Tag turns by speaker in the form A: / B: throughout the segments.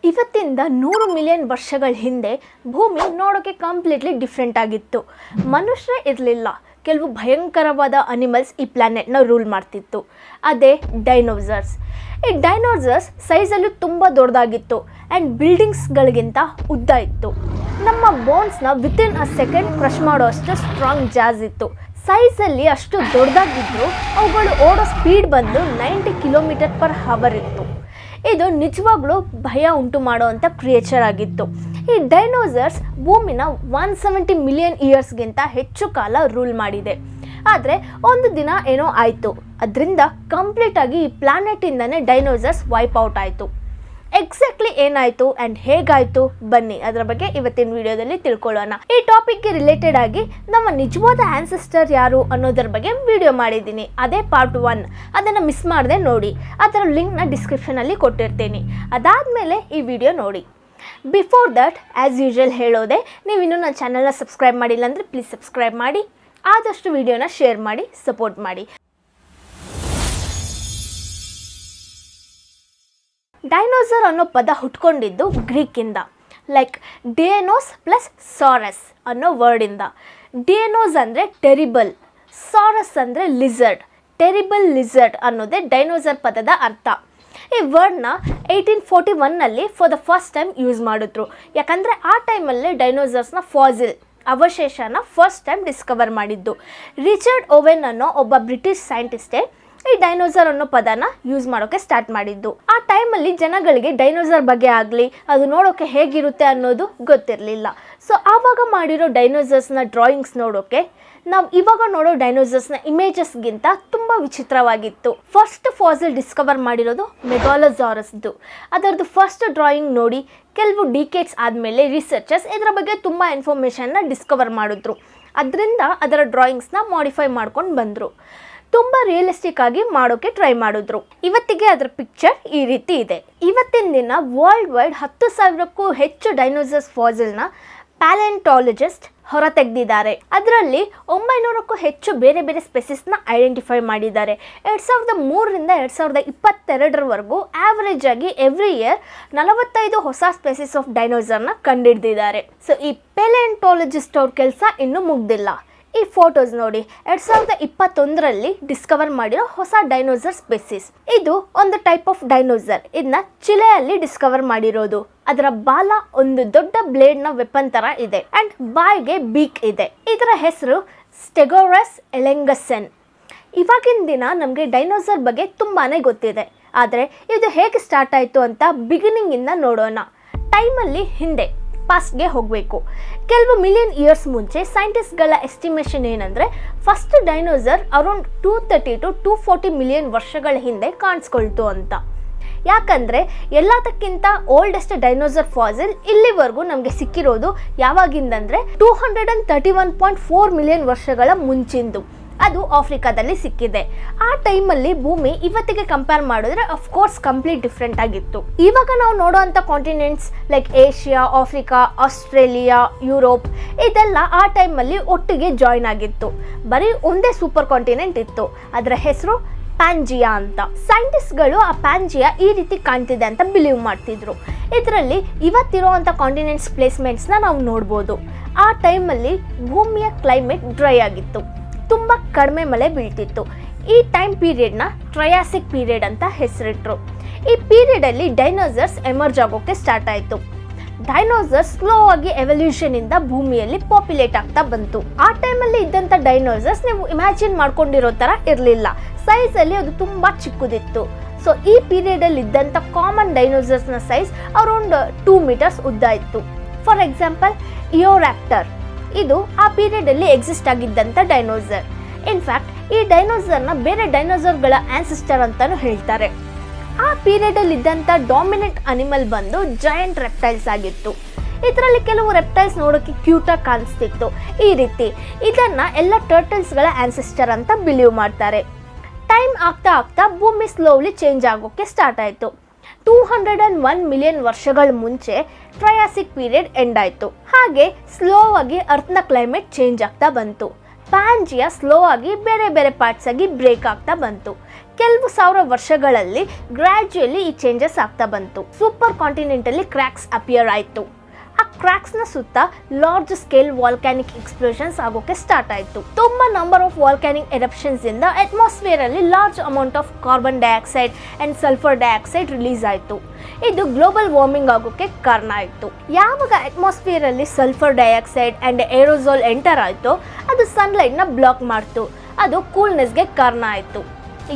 A: ಇವತ್ತಿಂದ 100 ಮಿಲಿಯನ್ ವರ್ಷಗಳ ಹಿಂದೆ ಭೂಮಿ ನೋಡೋಕ್ಕೆ ಕಂಪ್ಲೀಟ್ಲಿ ಡಿಫ್ರೆಂಟ್ ಆಗಿತ್ತು. ಮನುಷ್ಯರೇ ಇರಲಿಲ್ಲ. ಕೆಲವು ಭಯಂಕರವಾದ ಅನಿಮಲ್ಸ್ ಈ ಪ್ಲ್ಯಾನೆಟ್ನ ರೂಲ್ ಮಾಡ್ತಿತ್ತು. ಅದೇ ಡೈನೋಸರ್ಸ್. ಈ ಡೈನೋಸರ್ಸ್ ಸೈಜಲ್ಲೂ ತುಂಬ ದೊಡ್ಡದಾಗಿತ್ತು ಆ್ಯಂಡ್ ಬಿಲ್ಡಿಂಗ್ಸ್ಗಳಿಗಿಂತ ಉದ್ದ ಇತ್ತು. ನಮ್ಮ ಬೋನ್ಸ್ನ ವಿತಿನ್ ಅ ಸೆಕೆಂಡ್ ಕ್ರಷ್ ಮಾಡೋ ಅಷ್ಟು ಸ್ಟ್ರಾಂಗ್ ಜಾಸ್ ಇತ್ತು. ಸೈಜಲ್ಲಿ ಅಷ್ಟು ದೊಡ್ಡದಾಗಿದ್ದರೂ ಅವುಗಳು ಓಡೋ ಸ್ಪೀಡ್ ಬಂದು 90 km/h ಇತ್ತು. ಇದು ನಿಜವಾಗ್ಲೂ ಭಯ ಉಂಟು ಮಾಡುವಂಥ ಕ್ರಿಯೇಚರ್ ಆಗಿತ್ತು. ಈ ಡೈನೋಸರ್ಸ್ ಭೂಮಿನ 170 ಮಿಲಿಯನ್ ಇಯರ್ಸ್ಗಿಂತ ಹೆಚ್ಚು ಕಾಲ ರೂಲ್ ಮಾಡಿದೆ. ಆದರೆ ಒಂದು ದಿನ ಏನೋ ಆಯಿತು. ಅದರಿಂದ ಕಂಪ್ಲೀಟಾಗಿ ಈ ಪ್ಲಾನೆಟಿಂದನೇ ಡೈನೋಸರ್ಸ್ ವೈಪ್ ಔಟ್ ಆಯಿತು. ಎಕ್ಸಾಕ್ಟ್ಲಿ ಏನಾಯಿತು ಆ್ಯಂಡ್ ಹೇಗಾಯಿತು ಬನ್ನಿ ಅದರ ಬಗ್ಗೆ ಇವತ್ತಿನ ವಿಡಿಯೋದಲ್ಲಿ ತಿಳ್ಕೊಳ್ಳೋಣ. ಈ ಟಾಪಿಕ್ಗೆ ರಿಲೇಟೆಡ್ ಆಗಿ ನಮ್ಮ ನಿಜವಾದ ಆನ್ಸೆಸ್ಟರ್ ಯಾರು ಅನ್ನೋದ್ರ ಬಗ್ಗೆ ವಿಡಿಯೋ ಮಾಡಿದ್ದೀನಿ. ಅದೇ ಪಾರ್ಟ್ 1. ಅದನ್ನು ಮಿಸ್ ಮಾಡದೆ ನೋಡಿ. ಅದರ ಲಿಂಕ್ನ ಡಿಸ್ಕ್ರಿಪ್ಷನಲ್ಲಿ ಕೊಟ್ಟಿರ್ತೀನಿ. ಅದಾದಮೇಲೆ ಈ ವಿಡಿಯೋ ನೋಡಿ. ಬಿಫೋರ್ ದಟ್ ಆ್ಯಸ್ ಯೂಶುವಲ್ ಹೇಳೋದೆ, ನೀವು ಇನ್ನೂ ನನ್ನ ಚಾನಲ್ನ ಸಬ್ಸ್ಕ್ರೈಬ್ ಮಾಡಿಲ್ಲ ಅಂದರೆ ಪ್ಲೀಸ್ ಸಬ್ಸ್ಕ್ರೈಬ್ ಮಾಡಿ. ಆದಷ್ಟು ವಿಡಿಯೋನ ಶೇರ್ ಮಾಡಿ, ಸಪೋರ್ಟ್ ಮಾಡಿ. ಡೈನೋಸರ್ ಅನ್ನೋ ಪದ ಹುಟ್ಕೊಂಡಿದ್ದು ಗ್ರೀಕಿಂದ. ಲೈಕ್ ಡೇನೋಸ್ ಪ್ಲಸ್ ಸಾರಸ್ ಅನ್ನೋ ವರ್ಡಿಂದ. ಡೇನೋಸ್ ಅಂದರೆ ಟೆರಿಬಲ್, ಸಾರಸ್ ಅಂದರೆ ಲಿಸರ್ಡ್. ಟೆರಿಬಲ್ ಲಿಸರ್ಡ್ ಅನ್ನೋದೇ ಡೈನೋಸರ್ ಪದದ ಅರ್ಥ. ಈ ವರ್ಡ್ನ 1841ನಲ್ಲಿ for the first time use ಮಾಡಿದ್ರು. ಯಾಕಂದರೆ ಆ ಟೈಮಲ್ಲೇ ಡೈನೋಸರ್ಸ್ನ ಫಾಸಿಲ್ ಅವಶೇಷನ ಫಸ್ಟ್ ಟೈಮ್ ಡಿಸ್ಕವರ್ ಮಾಡಿದ್ದು. ರಿಚರ್ಡ್ ಓವೆನ್ ಅನ್ನೋ ಒಬ್ಬ ಬ್ರಿಟಿಷ್ ಸೈಂಟಿಸ್ಟೇ ಈ ಡೈನೋಸರ್ ಅನ್ನೋ ಪದನ ಯೂಸ್ ಮಾಡೋಕ್ಕೆ ಸ್ಟಾರ್ಟ್ ಮಾಡಿದ್ದು. ಆ ಟೈಮಲ್ಲಿ ಜನಗಳಿಗೆ ಡೈನೋಸರ್ ಬಗ್ಗೆ ಆಗಲಿ ಅದು ನೋಡೋಕ್ಕೆ ಹೇಗಿರುತ್ತೆ ಅನ್ನೋದು ಗೊತ್ತಿರಲಿಲ್ಲ. ಸೊ ಆವಾಗ ಮಾಡಿರೋ ಡೈನೋಸರ್ಸ್ನ ಡ್ರಾಯಿಂಗ್ಸ್ ನೋಡೋಕ್ಕೆ ನಾವು ಇವಾಗ ನೋಡೋ ಡೈನೋಸರ್ಸ್ನ ಇಮೇಜಸ್ಗಿಂತ ತುಂಬ ವಿಚಿತ್ರವಾಗಿತ್ತು. ಫಸ್ಟ್ ಫಾಸಿಲ್ ಡಿಸ್ಕವರ್ ಮಾಡಿರೋದು ಮೆಗಾಲೋಸಾರಸ್ದು. ಅದರದ್ದು ಫಸ್ಟ್ ಡ್ರಾಯಿಂಗ್ ನೋಡಿ ಕೆಲವು ಡಿಕೇಡ್ಸ್ ಆದಮೇಲೆ ರಿಸರ್ಚರ್ಸ್ ಇದರ ಬಗ್ಗೆ ತುಂಬ ಇನ್ಫಾರ್ಮೇಷನ್ನ ಡಿಸ್ಕವರ್ ಮಾಡಿದ್ರು. ಅದರಿಂದ ಅದರ ಡ್ರಾಯಿಂಗ್ಸ್ನ ಮಾಡಿಫೈ ಮಾಡ್ಕೊಂಡು ಬಂದರು. ತುಂಬ ರಿಯಲಿಸ್ಟಿಕ್ ಆಗಿ ಮಾಡೋಕ್ಕೆ ಟ್ರೈ ಮಾಡಿದ್ರು. ಇವತ್ತಿಗೆ ಅದರ ಪಿಕ್ಚರ್ ಈ ರೀತಿ ಇದೆ. ಇವತ್ತಿನ ದಿನ ವರ್ಲ್ಡ್ ವೈಡ್ 10,000ಕ್ಕೂ ಹೆಚ್ಚು ಡೈನೋಸರ್ಸ್ ಫಾಸಿಲ್ನ ಪ್ಯಾಲೆಂಟಾಲಜಿಸ್ಟ್ ಹೊರತೆಗೆದಿದ್ದಾರೆ. ಅದರಲ್ಲಿ 900ಕ್ಕೂ ಹೆಚ್ಚು ಬೇರೆ ಬೇರೆ ಸ್ಪೆಸಿಸ್ನ ಐಡೆಂಟಿಫೈ ಮಾಡಿದ್ದಾರೆ. 2003ರಿಂದ 2022ರವರೆಗೂ ಆ್ಯಾವ್ರೇಜ್ ಆಗಿ ಎವ್ರಿ ಇಯರ್ 45 ಹೊಸ ಸ್ಪೆಸಿಸ್ ಆಫ್ ಡೈನೋಸರ್ನ ಕಂಡುಹಿಡಿದಿದ್ದಾರೆ. ಸೊ ಈ ಪ್ಯಾಲೆಂಟಾಲಜಿಸ್ಟ್ ಅವ್ರ ಕೆಲಸ ಇನ್ನೂ ಮುಗ್ದಿಲ್ಲ. ಈ ಫೋಟೋಸ್ ನೋಡಿ, 2021ರಲ್ಲಿ ಡಿಸ್ಕವರ್ ಮಾಡಿರೋ ಹೊಸ ಡೈನೋಸರ್ ಸ್ಪೆಸಿಸ್. ಇದು ಒಂದು ಟೈಪ್ ಆಫ್ ಡೈನೋಸರ್. ಇದನ್ನ ಚಿಲೆಯಲ್ಲಿ ಡಿಸ್ಕವರ್ ಮಾಡಿರೋದು. ಅದರ ಬಾಲ ಒಂದು ದೊಡ್ಡ ಬ್ಲೇಡ್ನ ವೆಪನ್ ಥರ ಇದೆ ಆ್ಯಂಡ್ ಬಾಯ್ಗೆ ಬೀಕ್ ಇದೆ. ಇದರ ಹೆಸರು ಸ್ಟೆಗೋರಸ್ ಎಲೆಂಗಸೆನ್. ಇವಾಗಿನ ದಿನ ನಮಗೆ ಡೈನೋಸರ್ ಬಗ್ಗೆ ತುಂಬಾ ಗೊತ್ತಿದೆ. ಆದರೆ ಇದು ಹೇಗೆ ಸ್ಟಾರ್ಟ್ ಆಯಿತು ಅಂತ ಬಿಗಿನಿಂಗಿಂದ ನೋಡೋಣ. ಟೈಮಲ್ಲಿ ಹಿಂದೆ ಪಾಸ್ಟ್ಗೆ ಹೋಗಬೇಕು. ಕೆಲವು ಮಿಲಿಯನ್ ಇಯರ್ಸ್ ಮುಂಚೆ ಸೈಂಟಿಸ್ಟ್ಗಳ ಎಸ್ಟಿಮೇಷನ್ ಏನಂದರೆ first dinosaur around 230 to 240 million ವರ್ಷಗಳ ಹಿಂದೆ ಕಾಣಿಸ್ಕೊಳ್ತು ಅಂತ. ಯಾಕಂದರೆ ಎಲ್ಲದಕ್ಕಿಂತ ಓಲ್ಡೆಸ್ಟ್ ಡೈನೋಸರ್ ಫಾಸಿಲ್ ಇಲ್ಲಿವರೆಗೂ ನಮಗೆ ಸಿಕ್ಕಿರೋದು ಯಾವಾಗಿಂದಂದರೆ 231.4 ಮಿಲಿಯನ್ ವರ್ಷಗಳ ಮುಂಚಿಂದು. ಅದು ಆಫ್ರಿಕಾದಲ್ಲಿ ಸಿಕ್ಕಿದೆ. ಆ ಟೈಮಲ್ಲಿ ಭೂಮಿ ಇವತ್ತಿಗೆ ಕಂಪೇರ್ ಮಾಡಿದ್ರೆ ಅಫ್ಕೋರ್ಸ್ ಕಂಪ್ಲೀಟ್ ಡಿಫ್ರೆಂಟ್ ಆಗಿತ್ತು. ಇವಾಗ ನಾವು ನೋಡೋವಂಥ continents like Asia, Africa, Australia, Europe ಇದೆಲ್ಲ ಆ ಟೈಮಲ್ಲಿ ಒಟ್ಟಿಗೆ ಜಾಯಿನ್ ಆಗಿತ್ತು. ಬರೀ ಒಂದೇ ಸೂಪರ್ ಕಾಂಟಿನೆಂಟ್ ಇತ್ತು. ಅದರ ಹೆಸರು ಪ್ಯಾಂಜಿಯಾ ಅಂತ. ಸೈಂಟಿಸ್ಟ್ಗಳು ಆ ಪ್ಯಾಂಜಿಯಾ ಈ ರೀತಿ ಕಾಣ್ತಿದೆ ಅಂತ ಬಿಲೀವ್ ಮಾಡ್ತಿದ್ರು. ಇದರಲ್ಲಿ ಇವತ್ತಿರುವಂಥ ಕಾಂಟಿನೆಂಟ್ಸ್ ಪ್ಲೇಸ್ಮೆಂಟ್ಸ್ನ ನಾವು ನೋಡ್ಬೋದು. ಆ ಟೈಮಲ್ಲಿ ಭೂಮಿಯ ಕ್ಲೈಮೇಟ್ ಡ್ರೈ ಆಗಿತ್ತು. ತುಂಬ ಕಡಿಮೆ ಮಳೆ ಬೀಳ್ತಿತ್ತು. ಈ ಟೈಮ್ ಪೀರಿಯಡ್ನ ಟ್ರಯಾಸಿಕ್ ಪೀರಿಯಡ್ ಅಂತ ಹೆಸರಿಟ್ರು. ಈ ಪೀರಿಯಡಲ್ಲಿ ಡೈನೋಸರ್ಸ್ ಎಮರ್ಜ್ ಆಗೋಕ್ಕೆ ಸ್ಟಾರ್ಟ್ ಆಯಿತು. ಡೈನೋಸರ್ಸ್ ಸ್ಲೋ ಆಗಿ ಎವಲ್ಯೂಷನಿಂದ ಭೂಮಿಯಲ್ಲಿ ಪಾಪ್ಯುಲೇಟ್ ಆಗ್ತಾ ಬಂತು. ಆ ಟೈಮಲ್ಲಿ ಇದ್ದಂಥ ಡೈನೋಸರ್ಸ್ ನೀವು ಇಮ್ಯಾಜಿನ್ ಮಾಡ್ಕೊಂಡಿರೋ ಥರ ಇರಲಿಲ್ಲ. ಸೈಜಲ್ಲಿ ಅದು ತುಂಬ ಚಿಕ್ಕದಿತ್ತು. ಸೊ ಈ ಪೀರಿಯಡಲ್ಲಿ ಇದ್ದಂಥ ಕಾಮನ್ ಡೈನೋಸರ್ಸ್ನ ಸೈಜ್ ಅರೌಂಡ್ 2 meters ಉದ್ದ ಇತ್ತು. ಫಾರ್ ಎಕ್ಸಾಂಪಲ್ ಇಯೋರ್ಯಾಪ್ಟರ್, ಇದು ಆ ಪೀರಿಯಡಲ್ಲಿ ಎಕ್ಸಿಸ್ಟ್ ಆಗಿದ್ದಂಥ ಡೈನೋಸರ್. ಇನ್ಫ್ಯಾಕ್ಟ್ ಈ ಡೈನೋಸರ್ನ ಬೇರೆ ಡೈನೋಸರ್ಗಳ ಆನ್ಸಿಸ್ಟರ್ ಅಂತಲೂ ಹೇಳ್ತಾರೆ. ಆ ಪೀರಿಯಡಲ್ಲಿ ಇದ್ದಂಥ ಡಾಮಿನೆಂಟ್ ಅನಿಮಲ್ ಬಂದು ಜಾಯಿಂಟ್ ರೆಪ್ಟೈಲ್ಸ್ ಆಗಿತ್ತು. ಇದರಲ್ಲಿ ಕೆಲವು ರೆಪ್ಟೈಲ್ಸ್ ನೋಡೋಕ್ಕೆ ಕ್ಯೂಟಾಗಿ ಕಾಣಿಸ್ತಿತ್ತು. ಈ ರೀತಿ ಇದನ್ನು ಎಲ್ಲ ಟರ್ಟಲ್ಸ್ಗಳ ಆನ್ಸಿಸ್ಟರ್ ಅಂತ ಬಿಲೀವ್ ಮಾಡ್ತಾರೆ. ಟೈಮ್ ಆಗ್ತಾ ಆಗ್ತಾ ಭೂಮಿ ಸ್ಲೋಲಿ ಚೇಂಜ್ ಆಗೋಕ್ಕೆ ಸ್ಟಾರ್ಟ್ ಆಯಿತು. 201 ಮಿಲಿಯನ್ ವರ್ಷಗಳ ಮುಂಚೆ ಟ್ರಯಾಸಿಕ್ ಪೀರಿಯಡ್ ಎಂಡ್ ಆಯಿತು. ಹಾಗೆ ಸ್ಲೋ ಆಗಿ ಅರ್ಥನ ಕ್ಲೈಮೇಟ್ ಚೇಂಜ್ ಆಗ್ತಾ ಬಂತು. ಪ್ಯಾಂಜಿಯಾ ಸ್ಲೋ ಆಗಿ ಬೇರೆ ಬೇರೆ ಪಾರ್ಟ್ಸ್ ಆಗಿ ಬ್ರೇಕ್ ಆಗ್ತಾ ಬಂತು. ಕೆಲವು ಸಾವಿರ ವರ್ಷಗಳಲ್ಲಿ ಗ್ರ್ಯಾಜುಯಲಿ ಈ ಚೇಂಜಸ್ ಆಗ್ತಾ ಬಂತು. ಸೂಪರ್ ಕಾಂಟಿನೆಂಟಲ್ಲಿ ಕ್ರ್ಯಾಕ್ಸ್ ಅಪಿಯರ್ ಆಯಿತು. ಆ ಕ್ರ್ಯಾಕ್ಸ್ನ ಸುತ್ತ ಲಾರ್ಜ್ ಸ್ಕೇಲ್ ವಾಲ್ಕ್ಯಾನಿಕ್ ಎಕ್ಸ್ಪ್ಲೋಷನ್ಸ್ ಆಗೋಕೆ ಸ್ಟಾರ್ಟ್ ಆಯಿತು. ತುಂಬ ನಂಬರ್ ಆಫ್ ವಾಲ್ಕ್ಯಾನಿಕ್ ಎರಪ್ಷನ್ಸ್ ಇಂದ ಅಟ್ಮಾಸ್ಫಿಯರ್ ಅಲ್ಲಿ large amount of carbon dioxide and sulphur dioxide release ಆಯಿತು. ಇದು ಗ್ಲೋಬಲ್ ವಾರ್ಮಿಂಗ್ ಆಗೋಕೆ ಕಾರಣ ಆಯಿತು. ಯಾವಾಗ ಅಟ್ಮಾಸ್ಫಿಯರ್ ಅಲ್ಲಿ sulphur dioxide and aerosol enter ಆಯಿತು, ಅದು ಸನ್ಲೈಟ್ನ ಬ್ಲಾಕ್ ಮಾಡ್ತು. ಅದು ಕೂಲ್ನೆಸ್ಗೆ ಕಾರಣ ಆಯಿತು.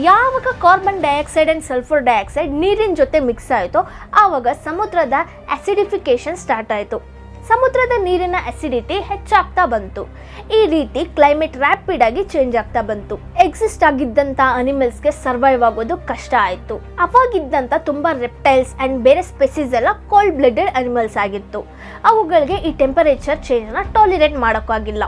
A: ಯಾವಾಗ carbon dioxide and sulphur dioxide ನೀರಿನ ಜೊತೆ ಮಿಕ್ಸ್ ಆಯಿತೋ ಆವಾಗ ಸಮುದ್ರದ ಆ್ಯಸಿಡಿಫಿಕೇಶನ್ ಸ್ಟಾರ್ಟ್ ಆಯಿತು. ಸಮುದ್ರದ ನೀರಿನ ಅಸಿಡಿಟಿ ಹೆಚ್ಚಾಗ್ತಾ ಬಂತು. ಈ ರೀತಿ ಕ್ಲೈಮೇಟ್ ರ್ಯಾಪಿಡ್ ಆಗಿ ಚೇಂಜ್ ಆಗ್ತಾ ಬಂತು. ಎಕ್ಸಿಸ್ಟ್ ಆಗಿದ್ದಂಥ ಅನಿಮಲ್ಸ್ಗೆ ಸರ್ವೈವ್ ಆಗೋದು ಕಷ್ಟ ಆಯಿತು. ಅವಾಗಿದ್ದಂಥ ತುಂಬ ರೆಪ್ಟೈಲ್ಸ್ ಆ್ಯಂಡ್ ಬೇರೆ ಸ್ಪೆಸಿಸ್ ಎಲ್ಲ ಕೋಲ್ಡ್ ಬ್ಲಡೆಡ್ ಅನಿಮಲ್ಸ್ ಆಗಿತ್ತು. ಅವುಗಳಿಗೆ ಈ ಟೆಂಪರೇಚರ್ ಚೇಂಜ್ನ ಟಾಲಿರೇಟ್ ಮಾಡೋಕ್ಕಾಗಿಲ್ಲ.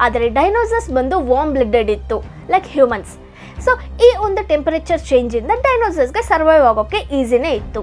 A: ಆದರೆ ಡೈನೋಸರ್ಸ್ ಬಂದು ವಾರ್ಮ್ ಬ್ಲಡೆಡ್ ಇತ್ತು, ಲೈಕ್ ಹ್ಯೂಮನ್ಸ್. ಸೊ ಈ ಒಂದು ಟೆಂಪರೇಚರ್ ಚೇಂಜಿಂದ ಡೈನೋಸರ್ಸ್ಗೆ ಸರ್ವೈವ್ ಆಗೋಕ್ಕೆ ಈಸಿನೇ ಇತ್ತು.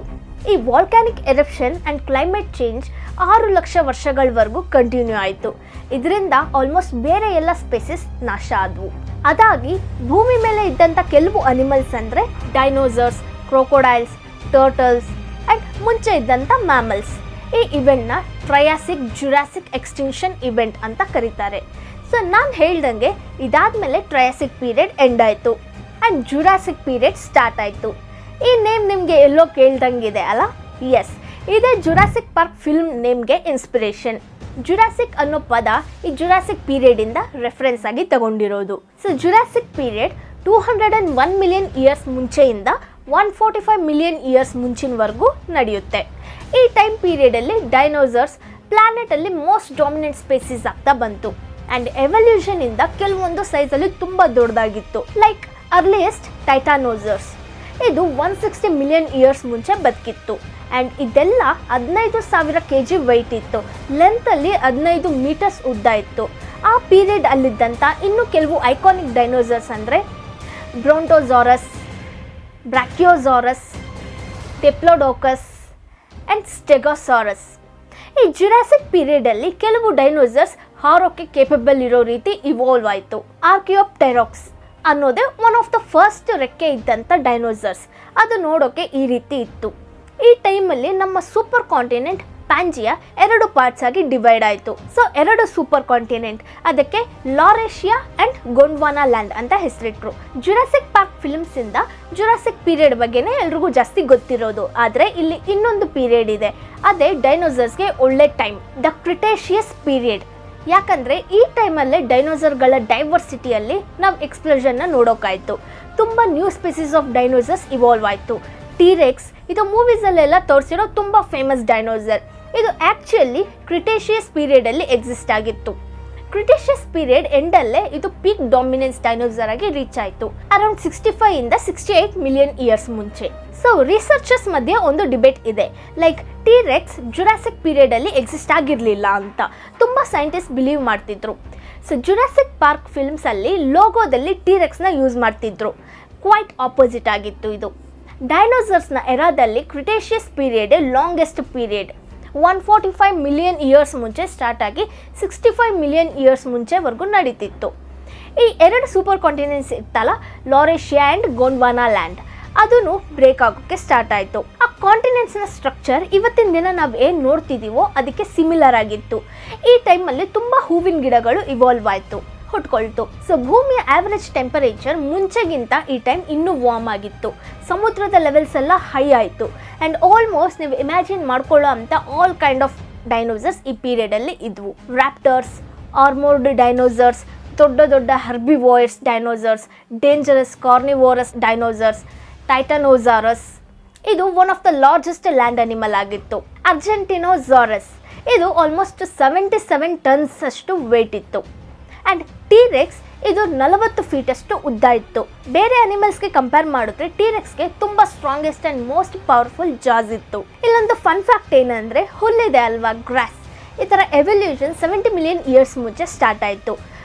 A: ಈ volcanic eruption and climate change 6 ಲಕ್ಷ ವರ್ಷಗಳವರೆಗೂ ಕಂಟಿನ್ಯೂ ಆಯಿತು. ಇದರಿಂದ ಆಲ್ಮೋಸ್ಟ್ ಬೇರೆ ಎಲ್ಲ ಸ್ಪೆಸಿಸ್ ನಾಶ ಆದವು. ಅದಾಗಿ ಭೂಮಿ ಮೇಲೆ ಇದ್ದಂಥ ಕೆಲವು ಅನಿಮಲ್ಸ್ ಅಂದರೆ ಡೈನೋಸರ್ಸ್, ಕ್ರೊಕೊಡೈಲ್ಸ್, ಟರ್ಟಲ್ಸ್ ಆ್ಯಂಡ್ ಮುಂಚೆ ಇದ್ದಂಥ ಮ್ಯಾಮಲ್ಸ್. ಈ ಇವೆಂಟ್ನ ಟ್ರಯಾಸಿಕ್ ಜುರಾಸಿಕ್ ಎಕ್ಸ್ಟಿಂಕ್ಷನ್ ಇವೆಂಟ್ ಅಂತ ಕರೀತಾರೆ. ಸೊ ನಾನು ಹೇಳ್ದಂಗೆ ಇದಾದಮೇಲೆ ಟ್ರಯಾಸಿಕ್ ಪೀರಿಯಡ್ ಎಂಡ್ ಆಯಿತು ಆ್ಯಂಡ್ ಜುರಾಸಿಕ್ ಪೀರಿಯಡ್ ಸ್ಟಾರ್ಟ್ ಆಯಿತು. ಈ ನೇಮ್ ನಿಮಗೆ ಎಲ್ಲೋ ಕೇಳ್ದಂಗಿದೆ ಅಲ್ಲ? ಎಸ್, ಇದೇ ಜುರಾಸಿಕ್ ಪಾರ್ಕ್ ಫಿಲ್ಮ್ ನೇಮ್ಗೆ ಇನ್ಸ್ಪಿರೇಷನ್. ಜುರಾಸಿಕ್ ಅನ್ನೋ ಪದ ಈ ಜುರಾಸಿಕ್ ಪೀರಿಯಡಿಂದ ರೆಫರೆನ್ಸ್ ಆಗಿ ತಗೊಂಡಿರೋದು. So Jurassic period 201 million years ಮುಂಚೆಯಿಂದ 145 ಮಿಲಿಯನ್ ಇಯರ್ಸ್ ಮುಂಚಿನವರೆಗೂ ನಡೆಯುತ್ತೆ. ಈ ಟೈಮ್ ಪೀರಿಯಡಲ್ಲಿ ಡೈನೋಸರ್ಸ್ ಪ್ಲಾನೆಟಲ್ಲಿ ಮೋಸ್ಟ್ ಡಾಮಿನೆಂಟ್ ಸ್ಪೇಸಿಸ್ ಆಗ್ತಾ ಬಂತು. ಆ್ಯಂಡ್ ಎವಲ್ಯೂಷನ್ ಇಂದ ಕೆಲವೊಂದು ಸೈಜಲ್ಲಿ ತುಂಬ ದೊಡ್ಡದಾಗಿತ್ತು. ಲೈಕ್ ಅರ್ಲಿಯೆಸ್ಟ್ ಟೈಟಾನೋಸರ್ಸ್, ಇದು 160 ಮಿಲಿಯನ್ ಇಯರ್ಸ್ ಮುಂಚೆ ಬದುಕಿತ್ತು. ಆ್ಯಂಡ್ ಇದೆಲ್ಲ 15,000 kg ವೆಯ್ಟ್ ಇತ್ತು. ಲೆಂತಲ್ಲಿ 15 ಮೀಟರ್ಸ್ ಉದ್ದ ಇತ್ತು. ಆ ಪೀರಿಯಡ್ ಅಲ್ಲಿದ್ದಂಥ ಇನ್ನು ಕೆಲವು ಐಕಾನಿಕ್ ಡೈನೋಸರ್ಸ್ ಅಂದರೆ ಬ್ರೋಂಟೋಸಾರಸ್, ಬ್ರಾಕಿಯೋಸಾರಸ್, ಟೆಪ್ಲೋಡೋಕಸ್ ಆ್ಯಂಡ್ ಸ್ಟೆಗೋಸಾರಸ್. ಈ ಜುರಾಸಿಕ್ ಪೀರಿಯಡಲ್ಲಿ ಕೆಲವು ಡೈನೋಸರ್ಸ್ ಹಾರೋಕ್ಕೆ ಕೇಪಬಲ್ ಇರೋ ರೀತಿ ಇವಾಲ್ವ್ ಆಯಿತು. ಆರ್ಕಿಯೋಪ್ಟೆರಾಕ್ಸ್ ಅನ್ನೋದೇ ಒನ್ ಆಫ್ ದ ಫಸ್ಟ್ ರೆಕ್ಕೆ ಇದ್ದಂಥ ಡೈನೋಸರ್ಸ್. ಅದು ನೋಡೋಕ್ಕೆ ಈ ರೀತಿ ಇತ್ತು. ಈ ಟೈಮಲ್ಲಿ ನಮ್ಮ ಸೂಪರ್ ಕಾಂಟಿನೆಂಟ್ ಪ್ಯಾಂಜಿಯಾ 2 ಪಾರ್ಟ್ಸ್ ಆಗಿ ಡಿವೈಡ್ ಆಯಿತು. ಸೊ 2 ಸೂಪರ್ ಕಾಂಟಿನೆಂಟ್, ಅದಕ್ಕೆ ಲಾರೇಷಿಯಾ ಆ್ಯಂಡ್ ಗೊಂಡ್ವಾನಾ ಲ್ಯಾಂಡ್ ಅಂತ ಹೆಸರಿಟ್ರು. ಜುರಾಸಿಕ್ ಪಾರ್ಕ್ ಫಿಲ್ಮ್ಸಿಂದ ಜುರಾಸಿಕ್ ಪೀರಿಯಡ್ ಬಗ್ಗೆನೇ ಎಲ್ರಿಗೂ ಜಾಸ್ತಿ ಗೊತ್ತಿರೋದು. ಆದರೆ ಇಲ್ಲಿ ಇನ್ನೊಂದು ಪೀರಿಯಡ್ ಇದೆ, ಅದೇ ಡೈನೋಸರ್ಸ್ಗೆ ಒಳ್ಳೆ ಟೈಮ್, ದ ಕ್ರಿಟೇಷಿಯಸ್ ಪೀರಿಯಡ್. ಯಾಕಂದರೆ ಈ ಟೈಮಲ್ಲೇ ಡೈನೋಸರ್ಗಳ ಡೈವರ್ಸಿಟಿಯಲ್ಲಿ ನಾವು ಎಕ್ಸ್ಪ್ಲೋಷನ್ನ ನೋಡೋಕ್ಕಾಯಿತು. ತುಂಬ new species of dinosaurs evolve ಆಯಿತು. ಟೀರೆಕ್ಸ್, ಇದು ಮೂವೀಸಲ್ಲೆಲ್ಲ ತೋರಿಸಿರೋ ತುಂಬ ಫೇಮಸ್ ಡೈನೋಸರ್. ಇದು ಆ್ಯಕ್ಚುಲಿ ಕ್ರಿಟೇಷಿಯಸ್ ಪೀರಿಯಡಲ್ಲಿ ಎಕ್ಸಿಸ್ಟ್ ಆಗಿತ್ತು. ಕ್ರಿಟೇಷಿಯಸ್ ಪೀರಿಯಡ್ ಎಂಡಲ್ಲೇ ಇದು ಪೀಕ್ ಡಾಮಿನೆನ್ಸ್ ಡೈನೋಸರ್ ಆಗಿ ರೀಚ್ ಆಯಿತು, ಅರೌಂಡ್ 65 ಇಂದ 68 ಮಿಲಿಯನ್ ಇಯರ್ಸ್ ಮುಂಚೆ. ಸೊ ರಿಸರ್ಚರ್ಸ್ ಮಧ್ಯೆ ಒಂದು ಡಿಬೇಟ್ ಇದೆ, ಲೈಕ್ ಟೀರೆಕ್ಸ್ ಜುರಾಸಿಕ್ ಪೀರಿಯಡಲ್ಲಿ ಎಕ್ಸಿಸ್ಟ್ ಆಗಿರಲಿಲ್ಲ ಅಂತ ತುಂಬ ಸೈಂಟಿಸ್ಟ್ ಬಿಲೀವ್ ಮಾಡ್ತಿದ್ರು. ಸೊ ಜುರಾಸಿಕ್ ಪಾರ್ಕ್ ಫಿಲ್ಮ್ಸಲ್ಲಿ ಲೋಗೋದಲ್ಲಿ ಟೀರೆಕ್ಸ್ನ ಯೂಸ್ ಮಾಡ್ತಿದ್ರು. ಕ್ವೈಟ್ ಆಪೋಸಿಟ್ ಆಗಿತ್ತು ಇದು. ಡೈನೋಸರ್ಸ್ನ ಎರಾದಲ್ಲಿ Cretaceous period longest period, 145 million years ಮುಂಚೆ ಸ್ಟಾರ್ಟ್ ಆಗಿ 65 ಮಿಲಿಯನ್ ಇಯರ್ಸ್ ಮುಂಚೆವರೆಗೂ ನಡೀತಿತ್ತು. ಈ 2 ಸೂಪರ್ ಕಾಂಟಿನೆಂಟ್ಸ್ ಇತ್ತಲ್ಲ, ಲಾರೇಷಿಯಾ ಆ್ಯಂಡ್ ಗೊಂಡ್ವಾನಾ ಲ್ಯಾಂಡ್, ಅದೂ ಬ್ರೇಕ್ ಆಗೋಕ್ಕೆ ಸ್ಟಾರ್ಟ್ ಆಯಿತು. ಆ ಕಾಂಟಿನೆಂಟ್ಸ್ನ ಸ್ಟ್ರಕ್ಚರ್ ಇವತ್ತಿನ ದಿನ ನಾವು ಏನು ನೋಡ್ತಿದ್ದೀವೋ ಅದಕ್ಕೆ ಸಿಮಿಲರ್ ಆಗಿತ್ತು. ಈ ಟೈಮಲ್ಲಿ ತುಂಬ ಹೂವಿನ ಗಿಡಗಳು ಇವಾಲ್ವ್ ಆಯಿತು, ಹುಟ್ಕೊಳ್ತು. ಸೊ ಭೂಮಿಯ ಆವ್ರೇಜ್ ಟೆಂಪರೇಚರ್ ಮುಂಚೆಗಿಂತ ಈ ಟೈಮ್ ಇನ್ನೂ ವಾರ್ಮ್ ಆಗಿತ್ತು. ಸಮುದ್ರದ ಲೆವೆಲ್ಸ್ ಎಲ್ಲ ಹೈ ಆಯಿತು. ಆ್ಯಂಡ್ ಆಲ್ಮೋಸ್ಟ್ ನೀವು ಇಮ್ಯಾಜಿನ್ ಮಾಡ್ಕೊಳ್ಳೋ ಅಂಥ ಆಲ್ ಕೈಂಡ್ ಆಫ್ ಡೈನೋಸರ್ಸ್ ಈ ಪೀರಿಯಡಲ್ಲಿ ಇದ್ವು. ರ್ಯಾಪ್ಟರ್ಸ್, ಆರ್ಮೋರ್ಡ್ ಡೈನೋಸರ್ಸ್, ದೊಡ್ಡ ದೊಡ್ಡ ಹರ್ಬಿವೋಯರ್ಸ್ ಡೈನೋಸರ್ಸ್, ಡೇಂಜರಸ್ ಕಾರ್ನಿವೋರಸ್ ಡೈನೋಸರ್ಸ್, ಟೈಟಾನೋಸಾರಸ್, ಇದು one of the largest land animal ಆಗಿತ್ತು. ಅರ್ಜೆಂಟಿನೋಸಾರಸ್, ಇದು ಆಲ್ಮೋಸ್ಟ್ 77 ಟನ್ಸ್ ಅಷ್ಟು ವೇಟ್ ಇತ್ತು. ಆ್ಯಂಡ್ ಟೀರೆಕ್ಸ್, ಇದು 40 ಫೀಟಷ್ಟು ಉದ್ದ ಇತ್ತು. ಬೇರೆ ಅನಿಮಲ್ಸ್ಗೆ ಕಂಪೇರ್ ಮಾಡಿದ್ರೆ ಟೀರೆಕ್ಸ್ಗೆ ತುಂಬ ಸ್ಟ್ರಾಂಗೆಸ್ಟ್ ಆ್ಯಂಡ್ ಮೋಸ್ಟ್ ಪವರ್ಫುಲ್ ಜಾಸ್ ಇತ್ತು. ಇಲ್ಲೊಂದು ಫನ್ ಫ್ಯಾಕ್ಟ್ ಏನಂದರೆ, ಹುಲ್ಲಿದೆ ಅಲ್ವಾ, ಗ್ರಾಸ್, ಈ ಥರ ಎವಲ್ಯೂಷನ್ 70 ಮಿಲಿಯನ್ ಇಯರ್ಸ್ ಮುಂಚೆ ಸ್ಟಾರ್ಟ್ ಆಯಿತು.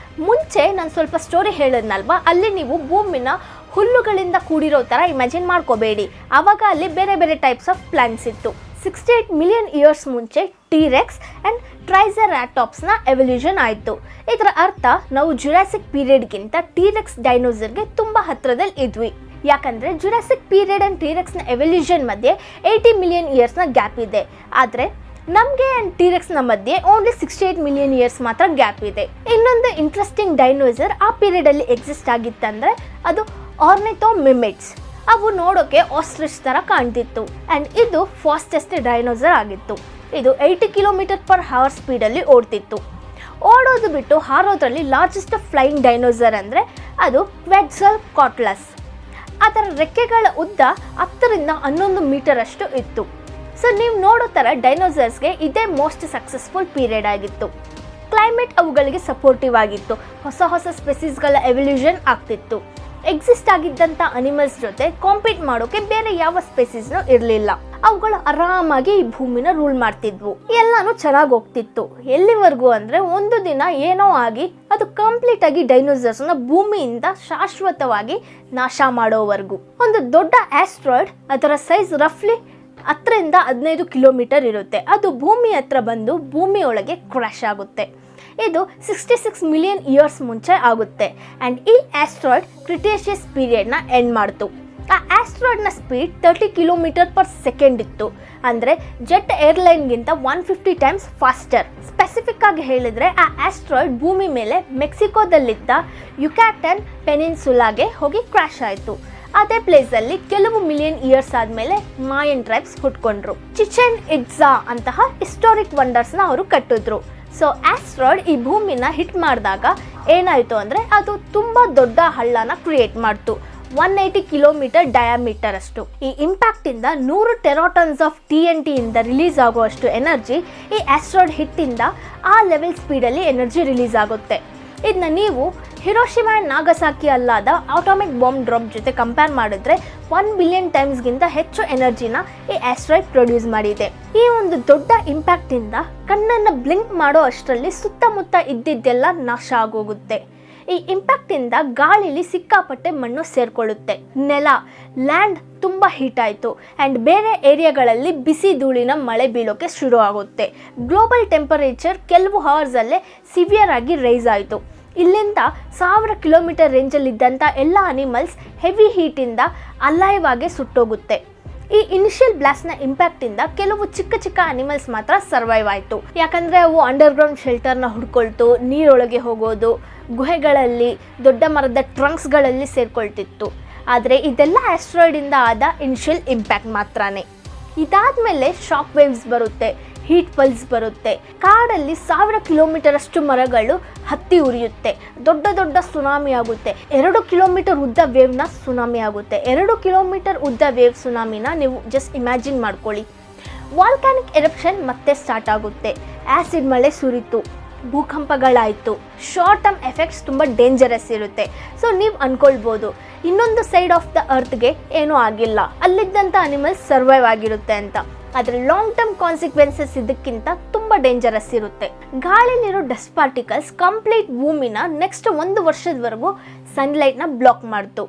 A: ಮುಂಚೆ ನಾನು ಸ್ವಲ್ಪ ಸ್ಟೋರಿ ಹೇಳಿದ್ನಲ್ವಾ, ಅಲ್ಲಿ ನೀವು ಭೂಮಿನ ಹುಲ್ಲುಗಳಿಂದ ಕೂಡಿರೋ ಥರ ಇಮ್ಯಾಜಿನ್ ಮಾಡ್ಕೋಬೇಡಿ. ಆವಾಗ ಅಲ್ಲಿ ಬೇರೆ ಬೇರೆ ಟೈಪ್ಸ್ ಆಫ್ ಪ್ಲಾಂಟ್ಸ್ ಇತ್ತು. 68 ಮಿಲಿಯನ್ ಇಯರ್ಸ್ ಮುಂಚೆ ಟೀರೆಕ್ಸ್ ಆ್ಯಂಡ್ ಟ್ರೈಸೆರಾಟಾಪ್ಸ್ನ ಎವಲ್ಯೂಷನ್ ಆಯಿತು. ಇದರ ಅರ್ಥ ನಾವು ಜುರಾಸಿಕ್ ಪೀರಿಯಡ್ಗಿಂತ ಟೀರೆಕ್ಸ್ ಡೈನೋಸರ್ಗೆ ತುಂಬ ಹತ್ತಿರದಲ್ಲಿ ಇದ್ವಿ. ಯಾಕಂದರೆ ಜುರಾಸಿಕ್ ಪೀರಿಯಡ್ ಆ್ಯಂಡ್ ಟೀರೆಕ್ಸ್ನ ಎವಲ್ಯೂಷನ್ ಮಧ್ಯೆ 80 ಮಿಲಿಯನ್ ಇಯರ್ಸ್ನ ಗ್ಯಾಪ್ ಇದೆ. ಆದರೆ ನಮಗೆ ಆ್ಯಂಡ್ ಟೀರೆಕ್ಸ್ನ ಮಧ್ಯೆ ಓನ್ಲಿ 68 ಮಿಲಿಯನ್ ಇಯರ್ಸ್ ಮಾತ್ರ ಗ್ಯಾಪ್ ಇದೆ. ಇನ್ನೊಂದು ಇಂಟ್ರೆಸ್ಟಿಂಗ್ ಡೈನೋಸರ್ ಆ ಪೀರಿಯಡಲ್ಲಿ ಎಕ್ಸಿಸ್ಟ್ ಆಗಿತ್ತಂದರೆ ಅದು ಆರ್ನಿಥೋಮಿಮಿಡ್ಸ್. ಅವು ನೋಡೋಕ್ಕೆ ಆಸ್ಟ್ರಿಚ್ ಥರ ಕಾಣ್ತಿತ್ತು ಆ್ಯಂಡ್ ಇದು ಫಾಸ್ಟೆಸ್ಟ್ ಡೈನೋಸರ್ ಆಗಿತ್ತು. ಇದು 80 km/h ಸ್ಪೀಡಲ್ಲಿ ಓಡ್ತಿತ್ತು. ಓಡೋದು ಬಿಟ್ಟು ಹಾರೋದ್ರಲ್ಲಿ ಲಾರ್ಜೆಸ್ಟ್ ಫ್ಲೈಯಿಂಗ್ ಡೈನೋಸರ್ ಅಂದರೆ ಅದು ಕ್ವೆಟ್ಜಲ್ಕಾಟ್ಲಸ್. ಅದರ ರೆಕ್ಕೆಗಳ ಉದ್ದ 10 ರಿಂದ 11 ಮೀಟರ್ ಅಷ್ಟು ಇತ್ತು. ಸೊ ನೀವು ನೋಡೋ ಥರ ಡೈನೋಸರ್ಸ್ಗೆ ಇದೇ ಮೋಸ್ಟ್ ಸಕ್ಸಸ್ಫುಲ್ ಪೀರಿಯಡ್ ಆಗಿತ್ತು. ಕ್ಲೈಮೇಟ್ ಅವುಗಳಿಗೆ ಸಪೋರ್ಟಿವ್ ಆಗಿತ್ತು. ಹೊಸ ಸ್ಪೆಸೀಸ್ಗಳ ಎವಲ್ಯೂಷನ್ ಆಗ್ತಿತ್ತು. ಎಕ್ಸಿಸ್ಟ್ ಆಗಿದ್ದಂಥ ಅನಿಮಲ್ಸ್ ಜೊತೆ ಕಾಂಪೀಟ್ ಮಾಡೋಕೆ ಬೇರೆ ಯಾವ ಸ್ಪೆಸೀಸ್ನೂ ಇರಲಿಲ್ಲ. ಅವುಗಳು ಆರಾಮಾಗಿ ಈ ಭೂಮಿನ ರೂಲ್ ಮಾಡ್ತಿದ್ವು. ಎಲ್ಲಾನು ಚೆನ್ನಾಗಿ ಹೋಗ್ತಿತ್ತು. ಎಲ್ಲಿವರೆಗೂ ಅಂದರೆ ಒಂದು ದಿನ ಏನೋ ಆಗಿ ಅದು ಕಂಪ್ಲೀಟ್ ಆಗಿ ಡೈನೋಸರ್ಸ್ನ ಭೂಮಿಯಿಂದ ಶಾಶ್ವತವಾಗಿ ನಾಶ ಮಾಡೋವರೆಗೂ. ಒಂದು ದೊಡ್ಡ ಆಸ್ಟ್ರಾಯ್ಡ್, ಅದರ ಸೈಜ್ ರಫ್ಲಿ 10 ರಿಂದ 15 ಕಿಲೋಮೀಟರ್ ಇರುತ್ತೆ. ಅದು ಭೂಮಿ ಹತ್ರ ಬಂದು ಭೂಮಿಯೊಳಗೆ ಕ್ರ್ಯಾಶ್ ಆಗುತ್ತೆ. ಇದು 66 ಮಿಲಿಯನ್ ಇಯರ್ಸ್ ಮುಂಚೆ ಆಗುತ್ತೆ ಆ್ಯಂಡ್ ಈ ಆಸ್ಟ್ರಾಯ್ಡ್ ಕ್ರಿಟೇಷಿಯಸ್ ಪೀರಿಯಡ್ನ ಎಂಡ್ ಮಾಡ್ತು. ಆ ಆಸ್ಟ್ರಾಯ್ಡ್ನ ಸ್ಪೀಡ್ 30 km/s ಇತ್ತು. ಅಂದರೆ ಜೆಟ್ ಏರ್ಲೈನ್ಗಿಂತ 150 ಟೈಮ್ಸ್ ಫಾಸ್ಟರ್. ಸ್ಪೆಸಿಫಿಕ್ ಆಗಿ ಹೇಳಿದರೆ ಆ ಆಸ್ಟ್ರಾಯ್ಡ್ ಭೂಮಿ ಮೇಲೆ ಮೆಕ್ಸಿಕೋದಲ್ಲಿದ್ದ ಯುಕ್ಯಾಟನ್ ಪೆನಿನ್ಸುಲಾಗೆ ಹೋಗಿ ಕ್ರ್ಯಾಶ್ ಆಯಿತು. ಅದೇ ಪ್ಲೇಸಲ್ಲಿ ಕೆಲವು ಮಿಲಿಯನ್ ಇಯರ್ಸ್ ಆದಮೇಲೆ ಮಾಯನ್ ಟ್ರೈಬ್ಸ್ ಹುಟ್ಕೊಂಡ್ರು. ಚಿಚೆನ್ ಇಟ್ಜಾ ಅಂತಹ ಹಿಸ್ಟಾರಿಕ್ ವಂಡರ್ಸ್ನ ಅವರು ಕಟ್ಟಿದ್ರು. ಸೊ ಆಸ್ಟ್ರಾಯ್ಡ್ ಈ ಭೂಮಿನ ಹಿಟ್ ಮಾಡಿದಾಗ ಏನಾಯಿತು ಅಂದರೆ ಅದು ತುಂಬ ದೊಡ್ಡ ಹಳ್ಳನ ಕ್ರಿಯೇಟ್ ಮಾಡ್ತು. 180 ಕಿಲೋಮೀಟರ್ ಡಯಾಮೀಟರ್ ಅಷ್ಟು. ಈ ಇಂಪ್ಯಾಕ್ಟಿಂದ 100 ಟೆರಾಟನ್ಸ್ ಆಫ್ TNT ಇಂದ ರಿಲೀಸ್ ಆಗುವಷ್ಟು ಎನರ್ಜಿ ಈ ಆಸ್ಟ್ರಾಯ್ಡ್ ಹಿಟ್ಟಿಂದ ಆ ಲೆವೆಲ್ ಸ್ಪೀಡಲ್ಲಿ ಎನರ್ಜಿ ರಿಲೀಸ್ ಆಗುತ್ತೆ. ಇದನ್ನ ನೀವು ಹಿರೋಶಿಮಾ ಆ್ಯಂಡ್ ನಾಗಸಾಕಿ ಅಲ್ಲಾದ ಆಟೋಮಿಕ್ ಬಾಂಬ್ ಡ್ರಾಪ್ ಜೊತೆ ಕಂಪೇರ್ ಮಾಡಿದ್ರೆ 1 ಬಿಲಿಯನ್ ಟೈಮ್ಸ್ಗಿಂತ ಹೆಚ್ಚು ಎನರ್ಜಿನ ಈ ಆಸ್ಟ್ರಾಯ್ಡ್ ಪ್ರೊಡ್ಯೂಸ್ ಮಾಡಿದೆ. ಈ ಒಂದು ದೊಡ್ಡ ಇಂಪ್ಯಾಕ್ಟಿಂದ ಕಣ್ಣನ್ನು ಬ್ಲಿಂಕ್ ಮಾಡೋ ಅಷ್ಟರಲ್ಲಿ ಸುತ್ತಮುತ್ತ ಇದ್ದಿದ್ದೆಲ್ಲ ನಾಶ ಆಗೋಗುತ್ತೆ. ಈ ಇಂಪ್ಯಾಕ್ಟಿಂದ ಗಾಳಿಲಿ ಸಿಕ್ಕಾಪಟ್ಟೆ ಮಣ್ಣು ಸೇರ್ಕೊಳ್ಳುತ್ತೆ. ಲ್ಯಾಂಡ್ ತುಂಬ ಹೀಟ್ ಆಯಿತು ಆ್ಯಂಡ್ ಬೇರೆ ಏರಿಯಾಗಳಲ್ಲಿ ಬಿಸಿ ಧೂಳಿನ ಮಳೆ ಬೀಳೋಕ್ಕೆ ಶುರು ಆಗುತ್ತೆ. ಗ್ಲೋಬಲ್ ಟೆಂಪರೇಚರ್ ಕೆಲವು ಹವರ್ಸಲ್ಲೇ ಸಿವಿಯರ್ ಆಗಿ ರೈಸ್ ಆಯಿತು. ಇಲ್ಲಿಂದ 1000 ಕಿಲೋಮೀಟರ್ ರೇಂಜಲ್ಲಿದ್ದಂಥ ಎಲ್ಲ ಅನಿಮಲ್ಸ್ ಹೆವಿ ಹೀಟಿಂದ ಅಲೈವ್ ಆಗಿ ಸುಟ್ಟೋಗುತ್ತೆ. ಈ ಇನಿಷಿಯಲ್ ಬ್ಲಾಸ್ಟ್ನ ಇಂಪ್ಯಾಕ್ಟಿಂದ ಕೆಲವು ಚಿಕ್ಕ ಅನಿಮಲ್ಸ್ ಮಾತ್ರ ಸರ್ವೈವ್ ಆಯಿತು. ಯಾಕಂದರೆ ಅವು ಅಂಡರ್ಗ್ರೌಂಡ್ ಶೆಲ್ಟರ್ನ ಹುಡ್ಕೊಳ್ತು, ನೀರೊಳಗೆ ಹೋಗೋದು, ಗುಹೆಗಳಲ್ಲಿ, ದೊಡ್ಡ ಮರದ ಟ್ರಂಕ್ಸ್ಗಳಲ್ಲಿ ಸೇರ್ಕೊಳ್ತಿತ್ತು. ಆದರೆ ಇದೆಲ್ಲ ಆಸ್ಟ್ರಾಯ್ಡಿಂದ ಆದ ಇನಿಷಿಯಲ್ ಇಂಪ್ಯಾಕ್ಟ್ ಮಾತ್ರನೇ. ಇದಾದಮೇಲೆ ಶಾಕ್ ವೇವ್ಸ್ ಬರುತ್ತೆ, ಹೀಟ್ ಪಲ್ಸ್ ಬರುತ್ತೆ. ಕಾಡಲ್ಲಿ 1000 ಕಿಲೋಮೀಟರ್ ಅಷ್ಟು ಮರಗಳು ಹತ್ತಿ ಉರಿಯುತ್ತೆ. ದೊಡ್ಡ ಸುನಾಮಿ ಆಗುತ್ತೆ. 2 ಕಿಲೋಮೀಟರ್ ಉದ್ದ ವೇವ್ನ ಸುನಾಮಿ ಆಗುತ್ತೆ. 2 ಕಿಲೋಮೀಟರ್ ಉದ್ದ ವೇವ್ ಸುನಾಮಿನ ನೀವು ಜಸ್ಟ್ ಇಮ್ಯಾಜಿನ್ ಮಾಡ್ಕೊಳ್ಳಿ. ವಾಲ್ಕ್ಯಾನಿಕ್ ಎರಪ್ಷನ್ ಮತ್ತೆ ಸ್ಟಾರ್ಟ್ ಆಗುತ್ತೆ. ಆ್ಯಸಿಡ್ ಮಳೆ ಸುರಿತು, ಭೂಕಂಪಗಳಾಯಿತು. ಶಾರ್ಟ್ ಟರ್ಮ್ ಎಫೆಕ್ಟ್ಸ್ ತುಂಬ ಡೇಂಜರಸ್ ಇರುತ್ತೆ. ಸೊ ನೀವು ಅಂದ್ಕೊಳ್ಬೋದು ಇನ್ನೊಂದು ಸೈಡ್ ಆಫ್ ದ ಅರ್ತ್ಗೆ ಏನೂ ಆಗಿಲ್ಲ, ಅಲ್ಲಿದ್ದಂಥ ಅನಿಮಲ್ಸ್ ಸರ್ವೈವ್ ಆಗಿರುತ್ತೆ ಅಂತ. ಆದರೆ ಲಾಂಗ್ ಟರ್ಮ್ ಕಾನ್ಸಿಕ್ವೆನ್ಸಸ್ ಇದಕ್ಕಿಂತ ತುಂಬ ಡೇಂಜರಸ್ ಇರುತ್ತೆ. ಗಾಳಿಲಿರೋ ಡಸ್ಟ್ ಪಾರ್ಟಿಕಲ್ಸ್ ಕಂಪ್ಲೀಟ್ ಭೂಮಿನ ನೆಕ್ಸ್ಟ್ 1 ವರ್ಷದವರೆಗೂ ಸನ್ಲೈಟ್ನ ಬ್ಲಾಕ್ ಮಾಡ್ತು.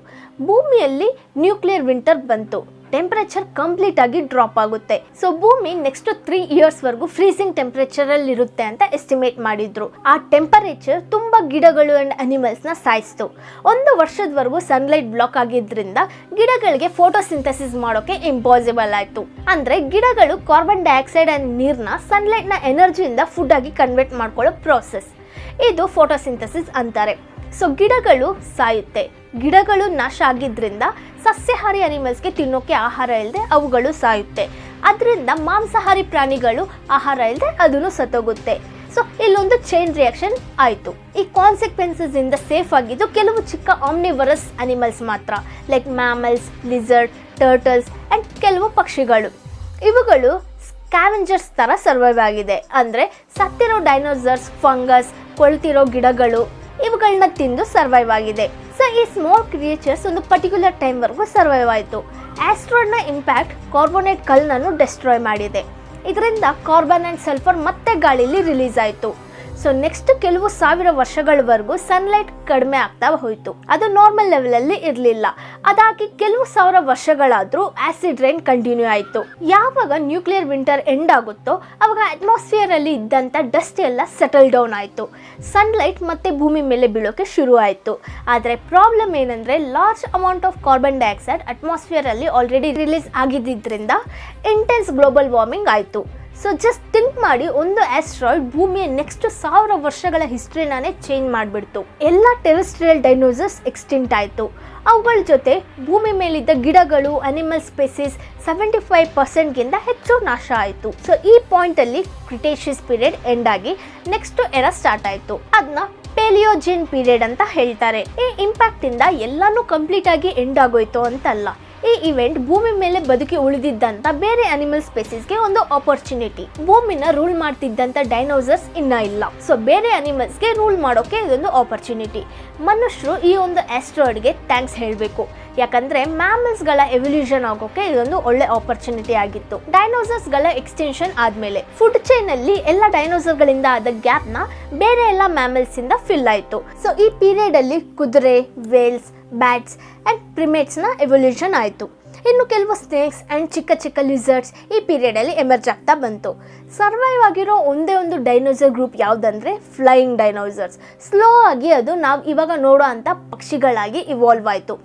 A: ಭೂಮಿಯಲ್ಲಿ ನ್ಯೂಕ್ಲಿಯರ್ ವಿಂಟರ್ ಬಂತು. ಟೆಂಪರೇಚರ್ ಕಂಪ್ಲೀಟ್ ಆಗಿ ಡ್ರಾಪ್ ಆಗುತ್ತೆ. ಸೊ ಭೂಮಿ ನೆಕ್ಸ್ಟ್ 3 ಇಯರ್ಸ್ವರೆಗೂ ಫ್ರೀಸಿಂಗ್ ಟೆಂಪರೇಚರಲ್ಲಿ ಇರುತ್ತೆ ಅಂತ ಎಸ್ಟಿಮೇಟ್ ಮಾಡಿದ್ರು. ಆ ಟೆಂಪರೇಚರ್ ತುಂಬ ಗಿಡಗಳು ಆ್ಯಂಡ್ ಅನಿಮಲ್ಸ್ನ ಸಾಯಿಸ್ತು. 1 ವರ್ಷದವರೆಗೂ ಸನ್ಲೈಟ್ ಬ್ಲಾಕ್ ಆಗಿದ್ರಿಂದ ಗಿಡಗಳಿಗೆ ಫೋಟೋಸಿಂಥಸಿಸ್ ಮಾಡೋಕೆ ಇಂಪಾಸಿಬಲ್ ಆಯಿತು. ಅಂದರೆ ಗಿಡಗಳು ಕಾರ್ಬನ್ ಡೈಆಕ್ಸೈಡ್ ಆ್ಯಂಡ್ ನೀರನ್ನ ಸನ್ಲೈಟ್ನ ಎನರ್ಜಿಯಿಂದ ಫುಡ್ ಆಗಿ ಕನ್ವರ್ಟ್ ಮಾಡ್ಕೊಳ್ಳೋ ಪ್ರೋಸೆಸ್, ಇದು ಫೋಟೋಸಿಂಥಸಿಸ್ ಅಂತಾರೆ. ಸೊ ಗಿಡಗಳು ಸಾಯುತ್ತೆ. ಗಿಡಗಳು ನಾಶ ಆಗಿದ್ದರಿಂದ ಸಸ್ಯಾಹಾರಿ ಅನಿಮಲ್ಸ್ಗೆ ತಿನ್ನೋಕ್ಕೆ ಆಹಾರ ಇಲ್ಲದೆ ಅವುಗಳು ಸಾಯುತ್ತೆ. ಅದರಿಂದ ಮಾಂಸಾಹಾರಿ ಪ್ರಾಣಿಗಳು ಆಹಾರ ಇಲ್ಲದೆ ಅದನ್ನು ಸತ್ತೋಗುತ್ತೆ. ಸೊ ಇಲ್ಲೊಂದು ಚೈನ್ ರಿಯಾಕ್ಷನ್ ಆಯಿತು. ಈ ಕಾನ್ಸಿಕ್ವೆನ್ಸಸ್ ಇಂದ ಸೇಫ್ ಆಗಿದ್ದು ಕೆಲವು ಚಿಕ್ಕ ಆಮ್ನಿವರಸ್ ಅನಿಮಲ್ಸ್ ಮಾತ್ರ, like mammals, lizard, turtles and ಕೆಲವು ಪಕ್ಷಿಗಳು. ಇವುಗಳು ಸ್ಕ್ಯಾವೆಂಜರ್ಸ್ ಥರ ಸರ್ವೈವ್ ಆಗಿದೆ. ಅಂದರೆ ಸತ್ತಿರೋ ಡೈನೋಸರ್ಸ್, ಫಂಗಸ್, ಕೊಳ್ತಿರೋ ಗಿಡಗಳು ಇವುಗಳನ್ನ ತಿಂದು ಸರ್ವೈವ್ ಆಗಿದೆ. ಸೊ ಈ ಸ್ಮಾಲ್ ಕ್ರಿಯೇಚರ್ಸ್ ಒಂದು ಪರ್ಟಿಕ್ಯುಲರ್ ಟೈಮ್ವರೆಗೂ ಸರ್ವೈವ್ ಆಯಿತು. ಆಸ್ಟ್ರಾಯ್ಡ್ನ ಇಂಪ್ಯಾಕ್ಟ್ ಕಾರ್ಬೋನೇಟ್ ಕಲ್ಲನ್ನು ಡೆಸ್ಟ್ರಾಯ್ ಮಾಡಿದೆ. ಇದರಿಂದ ಕಾರ್ಬನ್ ಆ್ಯಂಡ್ ಸಲ್ಫರ್ ಮತ್ತೆ ಗಾಳಿಲಿ ರಿಲೀಸ್ ಆಯಿತು. ಸೊ ನೆಕ್ಸ್ಟ್ ಕೆಲವು ಸಾವಿರ ವರ್ಷಗಳವರೆಗೂ ಸನ್ಲೈಟ್ ಕಡಿಮೆ ಆಗ್ತಾ ಹೋಯಿತು. ಅದು ನಾರ್ಮಲ್ ಲೆವೆಲ್ ಅಲ್ಲಿ ಇರಲಿಲ್ಲ. ಅದಾಗಿ ಕೆಲವು ಸಾವಿರ ವರ್ಷಗಳಾದ್ರೂ ಆಸಿಡ್ ರೈನ್ ಕಂಟಿನ್ಯೂ ಆಯಿತು. ಯಾವಾಗ ನ್ಯೂಕ್ಲಿಯರ್ ವಿಂಟರ್ ಎಂಡ್ ಆಗುತ್ತೋ ಅವಾಗ ಅಟ್ಮಾಸ್ಫಿಯರ್ ಅಲ್ಲಿ ಇದ್ದಂಥ ಡಸ್ಟ್ ಎಲ್ಲ ಸೆಟಲ್ ಡೌನ್ ಆಯಿತು. ಸನ್ಲೈಟ್ ಮತ್ತೆ ಭೂಮಿ ಮೇಲೆ ಬೀಳೋಕೆ ಶುರು ಆಯಿತು. ಆದರೆ ಪ್ರಾಬ್ಲಮ್ ಏನಂದ್ರೆ large amount of carbon dioxide atmosphere ಅಲ್ಲಿ ಆಲ್ರೆಡಿ ರಿಲೀಸ್ ಆಗಿದ್ದರಿಂದ ಇಂಟೆನ್ಸ್ ಗ್ಲೋಬಲ್ ವಾರ್ಮಿಂಗ್ ಆಯಿತು. ಸೊ ಜಸ್ಟ್ ಥಿಂಕ್ ಮಾಡಿ, ಒಂದು ಆಸ್ಟ್ರಾಯ್ಡ್ ಭೂಮಿಯ ನೆಕ್ಸ್ಟ್ 1000 ವರ್ಷಗಳ ಹಿಸ್ಟ್ರಿನೇ ಚೇಂಜ್ ಮಾಡಿಬಿಡ್ತು. ಎಲ್ಲ ಟೆರೆಸ್ಟ್ರಿಯಲ್ ಡೈನೋಸರ್ಸ್ ಎಕ್ಸ್ಟಿಂಕ್ಟ್ ಆಯಿತು. ಅವುಗಳ ಜೊತೆ ಭೂಮಿ ಮೇಲಿದ್ದ ಗಿಡಗಳು, ಅನಿಮಲ್ ಸ್ಪೆಸಿಸ್ 75% ಹೆಚ್ಚು ನಾಶ ಆಯಿತು. ಸೊ ಈ ಪಾಯಿಂಟಲ್ಲಿ ಕ್ರಿಟೇಷಿಯಸ್ ಪೀರಿಯಡ್ ಎಂಡ್ ಆಗಿ ನೆಕ್ಸ್ಟ್ ಎರಾ ಸ್ಟಾರ್ಟ್ ಆಯಿತು. ಅದನ್ನ ಪೆಲಿಯೋಜಿನ್ ಪೀರಿಯಡ್ ಅಂತ ಹೇಳ್ತಾರೆ. ಈ ಇಂಪ್ಯಾಕ್ಟ್ ಇಂದ ಎಲ್ಲಾನು ಕಂಪ್ಲೀಟ್ ಆಗಿ ಎಂಡ್ ಆಗೋಯ್ತು ಅಂತಲ್ಲ. ಈ ಇವೆಂಟ್ ಭೂಮಿ ಮೇಲೆ ಬದುಕಿ ಉಳಿದಿದ್ದಂಥ ಬೇರೆ ಅನಿಮಲ್ ಸ್ಪೆಸಿಸ್ಗೆ ಒಂದು ಆಪರ್ಚುನಿಟಿ. ಭೂಮಿನ ರೂಲ್ ಮಾಡ್ತಿದ್ದಂಥ ಡೈನೋಸರ್ಸ್ ಇನ್ನ ಇಲ್ಲ. ಸೊ ಬೇರೆ ಅನಿಮಲ್ಸ್ಗೆ ರೂಲ್ ಮಾಡೋಕೆ ಇದೊಂದು ಆಪರ್ಚುನಿಟಿ. ಮನುಷ್ಯರು ಈ ಒಂದು ಆಸ್ಟ್ರಾಯ್ಡ್ಗೆ ಥ್ಯಾಂಕ್ಸ್ ಹೇಳಬೇಕು. ಯಾಕಂದ್ರೆ ಮ್ಯಾಮಲ್ಸ್ಗಳ ಎವಲ್ಯೂಷನ್ ಆಗೋಕೆ ಇದೊಂದು ಒಳ್ಳೆ ಆಪರ್ಚುನಿಟಿ ಆಗಿತ್ತು. ಡೈನೋಸರ್ಸ್ಗಳ ಎಕ್ಸ್ಟೆನ್ಷನ್ ಆದ್ಮೇಲೆ ಫುಡ್ ಚೈನ್ ಅಲ್ಲಿ ಎಲ್ಲ ಡೈನೋಸರ್ಗಳಿಂದ ಆದ ಗ್ಯಾಪ್ ನ ಬೇರೆ ಎಲ್ಲ ಮ್ಯಾಮಲ್ಸ್ ಇಂದ ಫಿಲ್ ಆಯಿತು. ಸೊ ಈ ಪೀರಿಯಡ್ ಅಲ್ಲಿ ಕುದುರೆ, ವೇಲ್ಸ್, ಬ್ಯಾಟ್ಸ್ ಅಂಡ್ ಪ್ರಿಮೇಟ್ಸ್ ನ ಎವಲ್ಯೂಷನ್ ಆಯಿತು. ಇನ್ನು ಕೆಲವು ಸ್ನೇಕ್ಸ್ ಅಂಡ್ ಚಿಕ್ಕ ಚಿಕ್ಕ ಲಿಸರ್ಡ್ಸ್ ಈ ಪೀರಿಯಡ್ ಅಲ್ಲಿ ಎಮರ್ಜ್ ಆಗ್ತಾ ಬಂತು. ಸರ್ವೈವ್ ಆಗಿರೋ ಒಂದೇ ಒಂದು ಡೈನೋಸರ್ ಗ್ರೂಪ್ ಯಾವುದಂದ್ರೆ ಫ್ಲೈಯಿಂಗ್ ಡೈನೋಸರ್ಸ್. ಸ್ಲೋ ಆಗಿ ಅದು ನಾವು ಇವಾಗ ನೋಡೋ ಅಂಥ ಪಕ್ಷಿಗಳಾಗಿ ಇವಾಲ್ವ್ ಆಯಿತು.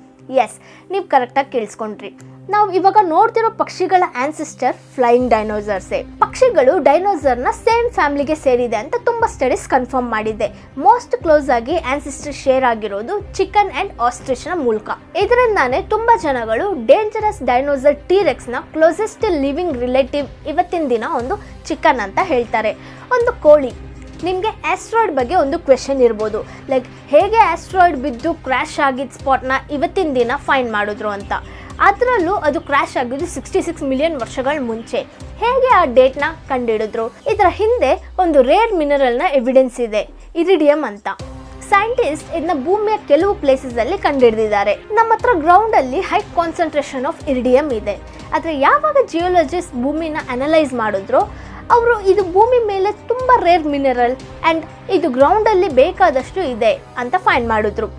A: ಎಸ್, ನೀವು ಕರೆಕ್ಟಾಗಿ ಕೇಳಿಸ್ಕೊಂಡ್ರಿ. ನಾವು ಇವಾಗ ನೋಡ್ತಿರೋ ಪಕ್ಷಿಗಳ ಆನ್ಸಿಸ್ಟರ್ ಫ್ಲೈಯಿಂಗ್ ಡೈನೋಸರ್ಸೇ. ಪಕ್ಷಿಗಳು ಡೈನೋಸರ್ನ ಸೇಮ್ ಫ್ಯಾಮಿಲಿಗೆ ಸೇರಿದೆ ಅಂತ ತುಂಬ ಸ್ಟಡೀಸ್ ಕನ್ಫರ್ಮ್ ಮಾಡಿದೆ. ಮೋಸ್ಟ್ ಕ್ಲೋಸ್ ಆಗಿ ಆನ್ಸಿಸ್ಟರ್ ಶೇರ್ ಆಗಿರೋದು ಚಿಕನ್ ಅಂಡ್ ಆಸ್ಟ್ರಿಚ್ನ ಮೂಲಕ. ಇದರಿಂದಾನೇ ತುಂಬ ಜನಗಳು ಡೇಂಜರಸ್ ಡೈನೋಸರ್ ಟೀರೆಕ್ಸ್ನ ಕ್ಲೋಸೆಸ್ಟ್ ಲಿವಿಂಗ್ ರಿಲೇಟಿವ್ ಇವತ್ತಿನ ದಿನ ಒಂದು ಚಿಕನ್ ಅಂತ ಹೇಳ್ತಾರೆ, ಒಂದು ಕೋಳಿ. ನಿಮಗೆ ಆಸ್ಟ್ರಾಯ್ಡ್ ಬಗ್ಗೆ ಒಂದು ಕ್ವೆಶನ್ ಇರ್ಬೋದು, ಲೈಕ್ ಹೇಗೆ ಆಸ್ಟ್ರಾಯ್ಡ್ ಬಿದ್ದು ಕ್ರ್ಯಾಶ್ ಆಗಿದ್ದ ಸ್ಪಾಟ್ನ ಇವತ್ತಿನ ದಿನ ಫೈಂಡ್ ಮಾಡಿದ್ರು ಅಂತ. ಅದರಲ್ಲೂ ಅದು ಕ್ರ್ಯಾಶ್ ಆಗಿದ್ದು 66 ಮಿಲಿಯನ್ ವರ್ಷಗಳ ಮುಂಚೆ. ಹೇಗೆ ಆ ಡೇಟ್ನ ಕಂಡುಹಿಡಿದ್ರು? ಇದರ ಹಿಂದೆ ಒಂದು ರೇರ್ ಮಿನರಲ್ನ ಎವಿಡೆನ್ಸ್ ಇದೆ, ಇರಿಡಿಯಂ ಅಂತ. ಸೈಂಟಿಸ್ಟ್ ಇದನ್ನ ಭೂಮಿಯ ಕೆಲವು ಪ್ಲೇಸಸ್ ಅಲ್ಲಿ ಕಂಡುಹಿಡಿದಿದ್ದಾರೆ. ನಮ್ಮ ಹತ್ರ ಗ್ರೌಂಡ್ ಅಲ್ಲಿ ಹೈ ಕಾನ್ಸಂಟ್ರೇಷನ್ ಆಫ್ ಇರಿಡಿಯಂ ಇದೆ. ಆದರೆ ಯಾವಾಗ ಜಿಯೋಲಜಿಸ್ಟ್ ಭೂಮಿನ ಅನಲೈಸ್ ಮಾಡಿದ್ರು, ಅವರು ಇದು ಭೂಮಿ ಮೇಲೆ ತುಂಬ ರೇರ್ ಮಿನರಲ್ ಆ್ಯಂಡ್ ಇದು ಗ್ರೌಂಡಲ್ಲಿ ಬೇಕಾದಷ್ಟು ಇದೆ ಅಂತ ಫೈಂಡ್ ಮಾಡಿದ್ರು.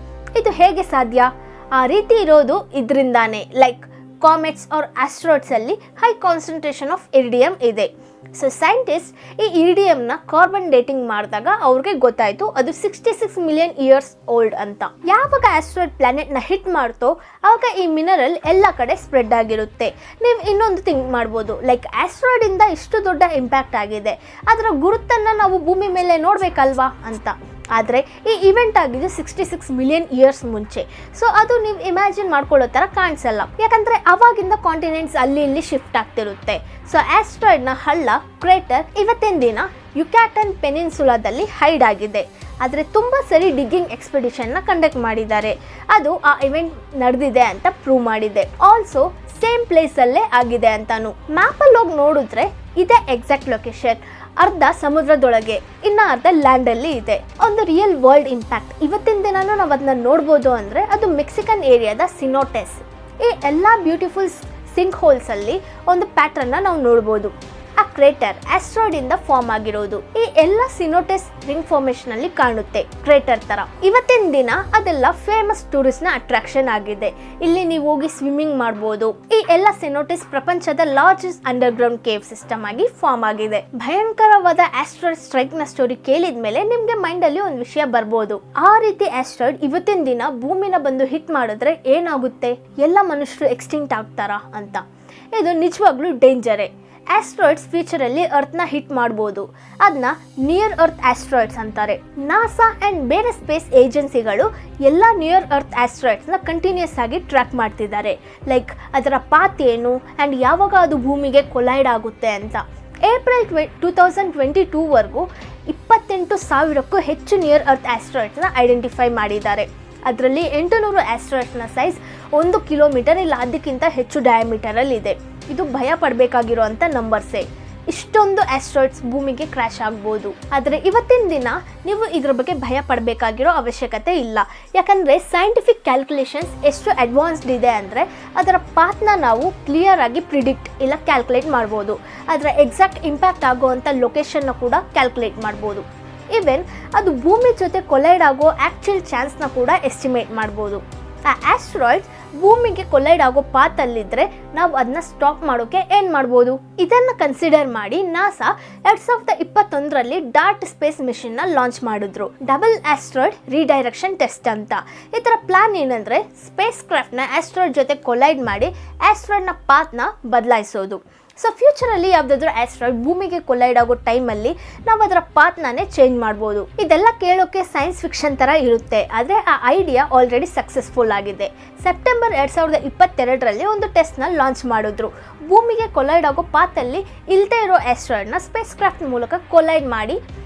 A: ಇದು ಹೇಗೆ ಸಾಧ್ಯ? ಆ ರೀತಿ ಇರೋದು ಇದರಿಂದಾನೇ, ಲೈಕ್ ಕಾಮೆಟ್ಸ್ ಆರ್ ಆಸ್ಟ್ರಾಯ್ಡ್ಸಲ್ಲಿ ಹೈ ಕಾನ್ಸಂಟ್ರೇಷನ್ ಆಫ್ ಇರಿಡಿಯಂ ಇದೆ. ಸೊ ಸೈಂಟಿಸ್ಟ್ ಈ ಇರಿಡಿಯಂನ ಕಾರ್ಬನ್ ಡೇಟಿಂಗ್ ಮಾಡಿದಾಗ ಅವ್ರಿಗೆ ಗೊತ್ತಾಯಿತು ಅದು 66 ಮಿಲಿಯನ್ ಇಯರ್ಸ್ ಓಲ್ಡ್ ಅಂತ. ಯಾವಾಗ ಆಸ್ಟ್ರಾಯ್ಡ್ ಪ್ಲಾನೆಟ್ನ ಹಿಟ್ ಮಾಡ್ತೋ ಆವಾಗ ಈ ಮಿನರಲ್ ಎಲ್ಲ ಕಡೆ ಸ್ಪ್ರೆಡ್ ಆಗಿರುತ್ತೆ. ನೀವು ಇನ್ನೊಂದು ಥಿಂಕ್ ಮಾಡ್ಬೋದು, ಲೈಕ್ ಆಸ್ಟ್ರಾಯ್ಡಿಂದ ಇಷ್ಟು ದೊಡ್ಡ ಇಂಪ್ಯಾಕ್ಟ್ ಆಗಿದೆ, ಅದರ ಗುರುತನ್ನು ನಾವು ಭೂಮಿ ಮೇಲೆ ನೋಡಬೇಕಲ್ವಾ ಅಂತ. ಆದರೆ ಈ ಇವೆಂಟ್ ಆಗಿದ್ದು 66 ಮಿಲಿಯನ್ ಇಯರ್ಸ್ ಮುಂಚೆ. ಸೊ ಅದು ನೀವು ಇಮ್ಯಾಜಿನ್ ಮಾಡ್ಕೊಳ್ಳೋ ಥರ ಕಾಣಿಸಲ್ಲ, ಯಾಕಂದರೆ ಅವಾಗಿಂದ ಕಾಂಟಿನೆಂಟ್ಸ್ ಅಲ್ಲಿ ಇಲ್ಲಿ ಶಿಫ್ಟ್ ಆಗ್ತಿರುತ್ತೆ. ಸೊ ಆಸ್ಟ್ರಾಯ್ಡ್ನ ಹಳ್ಳ, ಕ್ರೇಟರ್ ಇವತ್ತಿನ ದಿನ ಯುಕ್ಯಾಟನ್ ಪೆನಿನ್ಸುಲಾದಲ್ಲಿ ಹೈಡ್ ಆಗಿದೆ. ಆದರೆ ತುಂಬ ಸರಿ ಡಿಗ್ಗಿಂಗ್ ಎಕ್ಸ್ಪಿಡಿಷನ್ನ ಕಂಡಕ್ಟ್ ಮಾಡಿದ್ದಾರೆ, ಅದು ಆ ಇವೆಂಟ್ ನಡೆದಿದೆ ಅಂತ ಪ್ರೂವ್ ಮಾಡಿದೆ. ಆಲ್ಸೋ ಸೇಮ್ ಪ್ಲೇಸಲ್ಲೇ ಆಗಿದೆ ಅಂತಾನು. ಮ್ಯಾಪಲ್ಲಿ ಹೋಗಿ ನೋಡಿದ್ರೆ ಇದೇ ಎಕ್ಸಾಕ್ಟ್ ಲೊಕೇಶನ್. ಅರ್ಧ ಸಮುದ್ರದೊಳಗೆ, ಇನ್ನು ಅರ್ಧ ಲ್ಯಾಂಡಲ್ಲಿ ಇದೆ. ಒಂದು ರಿಯಲ್ ವರ್ಲ್ಡ್ ಇಂಪ್ಯಾಕ್ಟ್. ಇವತ್ತಿನ ದಿನನೂ ನಾವು ಅದನ್ನ ನೋಡ್ಬೋದು ಅಂದರೆ ಅದು ಮೆಕ್ಸಿಕನ್ ಏರಿಯಾದ ಸಿನೋಟೆಸ್. ಈ ಎಲ್ಲ ಬ್ಯೂಟಿಫುಲ್ ಸಿಂಕ್ ಹೋಲ್ಸಲ್ಲಿ ಒಂದು ಪ್ಯಾಟ್ರನ್ನ ನಾವು ನೋಡ್ಬೋದು. ಆ ಕ್ರೇಟರ್ ಆಸ್ಟ್ರಾಯ್ಡ್ ಫಾರ್ಮ್ ಆಗಿರೋದು. ಈ ಎಲ್ಲ ಸಿನೋಟೆಸ್ ರಿಂಗ್ ಫಾರ್ಮೇಶನ್ ಅಲ್ಲಿ ಕಾಣುತ್ತೆ, ಕ್ರೇಟರ್ ತರ. ಇವತ್ತಿನ ದಿನ ಅದೆಲ್ಲ ಫೇಮಸ್ ಟೂರಿಸ್ಟ್ ನ ಅಟ್ರಾಕ್ಷನ್ ಆಗಿದೆ. ಇಲ್ಲಿ ನೀವು ಹೋಗಿ ಸ್ವಿಮ್ಮಿಂಗ್ ಮಾಡಬಹುದು. ಈ ಎಲ್ಲ ಸಿನೋಟೆಸ್ ಪ್ರಪಂಚದ largest under ground cave system ಆಗಿ ಫಾರ್ಮ್ ಆಗಿದೆ. ಭಯಂಕರವಾದ ಆಸ್ಟ್ರಾಯ್ಡ್ ಸ್ಟ್ರೈಕ್ ನ ಸ್ಟೋರಿ ಕೇಳಿದ್ಮೇಲೆ ನಿಮ್ಗೆ ಮೈಂಡ್ ಅಲ್ಲಿ ಒಂದು ವಿಷಯ ಬರ್ಬೋದು, ಆ ರೀತಿ ಆಸ್ಟ್ರಾಯ್ಡ್ ಇವತ್ತಿನ ದಿನ ಭೂಮಿನ ಬಂದು ಹಿಟ್ ಮಾಡಿದ್ರೆ ಏನಾಗುತ್ತೆ, ಎಲ್ಲ ಮನುಷ್ಯರು ಎಕ್ಸ್ಟಿಂಕ್ಟ್ ಆಗ್ತಾರಾ ಅಂತ. ಇದು ನಿಜವಾಗ್ಲೂ ಡೇಂಜರೇ. ಆಸ್ಟ್ರಾಯ್ಡ್ಸ್ ಫ್ಯೂಚರಲ್ಲಿ ಅರ್ತ್ನ ಹಿಟ್ ಮಾಡ್ಬೋದು. ಅದನ್ನ ನಿಯರ್ ಅರ್ತ್ ಆಸ್ಟ್ರಾಯ್ಡ್ಸ್ ಅಂತಾರೆ. ನಾಸಾ ಆ್ಯಂಡ್ ಬೇರೆ ಸ್ಪೇಸ್ ಏಜೆನ್ಸಿಗಳು ಎಲ್ಲ ನಿಯರ್ ಅರ್ತ್ ಆಸ್ಟ್ರಾಯ್ಡ್ಸ್ನ ಕಂಟಿನ್ಯೂಸ್ ಆಗಿ ಟ್ರ್ಯಾಕ್ ಮಾಡ್ತಿದ್ದಾರೆ, ಲೈಕ್ ಅದರ ಪಾತ್ ಏನು ಆ್ಯಂಡ್ ಯಾವಾಗ ಅದು ಭೂಮಿಗೆ ಕೊಲೈಡ್ ಆಗುತ್ತೆ ಅಂತ. ಏಪ್ರಿಲ್ 2022ವರೆಗೂ 28,000ಕ್ಕೂ ಹೆಚ್ಚು ನಿಯರ್ ಅರ್ತ್ ಆಸ್ಟ್ರಾಯ್ಡ್ಸ್ನ ಐಡೆಂಟಿಫೈ ಮಾಡಿದ್ದಾರೆ. ಅದರಲ್ಲಿ 800 ಆಸ್ಟ್ರಾಯ್ಡ್ಸ್ನ ಸೈಜ್ 1 ಕಿಲೋಮೀಟರ್ ಇಲ್ಲ ಅದಕ್ಕಿಂತ ಹೆಚ್ಚು ಡಯಾಮೀಟರಲ್ಲಿ ಇದೆ. ಇದು ಭಯ ಪಡಬೇಕಾಗಿರುವಂಥ ನಂಬರ್ಸೇ. ಇಷ್ಟೊಂದು ಆಸ್ಟ್ರಾಯ್ಡ್ಸ್ ಭೂಮಿಗೆ ಕ್ರ್ಯಾಶ್ ಆಗ್ಬೋದು. ಆದರೆ ಇವತ್ತಿನ ದಿನ ನೀವು ಇದ್ರ ಬಗ್ಗೆ ಭಯ ಪಡಬೇಕಾಗಿರೋ ಅವಶ್ಯಕತೆ ಇಲ್ಲ, ಯಾಕಂದರೆ ಸೈಂಟಿಫಿಕ್ ಕ್ಯಾಲ್ಕುಲೇಷನ್ಸ್ ಎಷ್ಟು ಅಡ್ವಾನ್ಸ್ಡ್ ಇದೆ ಅಂದರೆ ಅದರ ಪಾತ್ನ ನಾವು ಕ್ಲಿಯರ್ ಆಗಿ ಪ್ರಿಡಿಕ್ಟ್ ಇಲ್ಲ ಕ್ಯಾಲ್ಕುಲೇಟ್ ಮಾಡ್ಬೋದು. ಅದರ ಎಕ್ಸಾಕ್ಟ್ ಇಂಪ್ಯಾಕ್ಟ್ ಆಗುವಂಥ ಲೊಕೇಶನ್ನ ಕೂಡ ಕ್ಯಾಲ್ಕುಲೇಟ್ ಮಾಡ್ಬೋದು. ಈವನ್ ಅದು ಭೂಮಿ ಜೊತೆ ಕೊಲೈಡ್ ಆಗೋ ಆ್ಯಕ್ಚುಯಲ್ ಚಾನ್ಸ್ನ ಕೂಡ ಎಸ್ಟಿಮೇಟ್ ಮಾಡ್ಬೋದು. ಆ ಆಸ್ಟ್ರಾಯ್ಡ್ಸ್ ಭೂಮಿಗೆ ಕೊಲೈಡ್ ಆಗೋ ಪಾತಲ್ಲಿದ್ದರೆ ನಾವು ಅದನ್ನ ಸ್ಟಾಪ್ ಮಾಡೋಕೆ ಏನು ಮಾಡ್ಬೋದು? ಇದನ್ನು ಕನ್ಸಿಡರ್ ಮಾಡಿ ನಾಸಾ 2021ರಲ್ಲಿ ಡಾರ್ಟ್ ಸ್ಪೇಸ್ ಮಿಷನ್ನ ಲಾಂಚ್ ಮಾಡಿದ್ರು. ಡಬಲ್ ಆಸ್ಟ್ರಾಯ್ಡ್ ರೀಡೈರೆಕ್ಷನ್ ಟೆಸ್ಟ್ ಅಂತ. ಇದರ ಪ್ಲಾನ್ ಏನಂದ್ರೆ ಸ್ಪೇಸ್ ಕ್ರಾಫ್ಟ್ನ ಆಸ್ಟ್ರಾಯ್ಡ್ ಜೊತೆ ಕೊಲೈಡ್ ಮಾಡಿ ಆಸ್ಟ್ರಾಯ್ಡ್ನ ಪಾತ್ನ ಬದಲಾಯಿಸೋದು. ಸೊ ಫ್ಯೂಚರಲ್ಲಿ ಯಾವುದಾದ್ರೂ ಆಸ್ಟ್ರಾಯ್ಡ್ ಭೂಮಿಗೆ ಕೊಲೈಡ್ ಆಗೋ ಟೈಮಲ್ಲಿ ನಾವು ಅದರ ಪಾತ್ನೇ ಚೇಂಜ್ ಮಾಡ್ಬೋದು. ಇದೆಲ್ಲ ಕೇಳೋಕೆ ಸೈನ್ಸ್ ಫಿಕ್ಷನ್ ಥರ ಇರುತ್ತೆ, ಆದರೆ ಆ ಐಡಿಯಾ ಆಲ್ರೆಡಿ ಸಕ್ಸಸ್ಫುಲ್ ಆಗಿದೆ. ಸೆಪ್ಟೆಂಬರ್ 2022ರಲ್ಲಿ ಒಂದು ಟೆಸ್ಟ್ನ ಲಾಂಚ್ ಮಾಡಿದ್ರು. ಭೂಮಿಗೆ ಕೊಲೈಡ್ ಆಗೋ ಪಾತಲ್ಲಿ ಇಲ್ಲದೆ ಇರೋ ಆಸ್ಟ್ರಾಯ್ಡ್ನ ಸ್ಪೇಸ್ ಕ್ರಾಫ್ಟ್ ಮೂಲಕ ಕೊಲೈಡ್ ಮಾಡಿ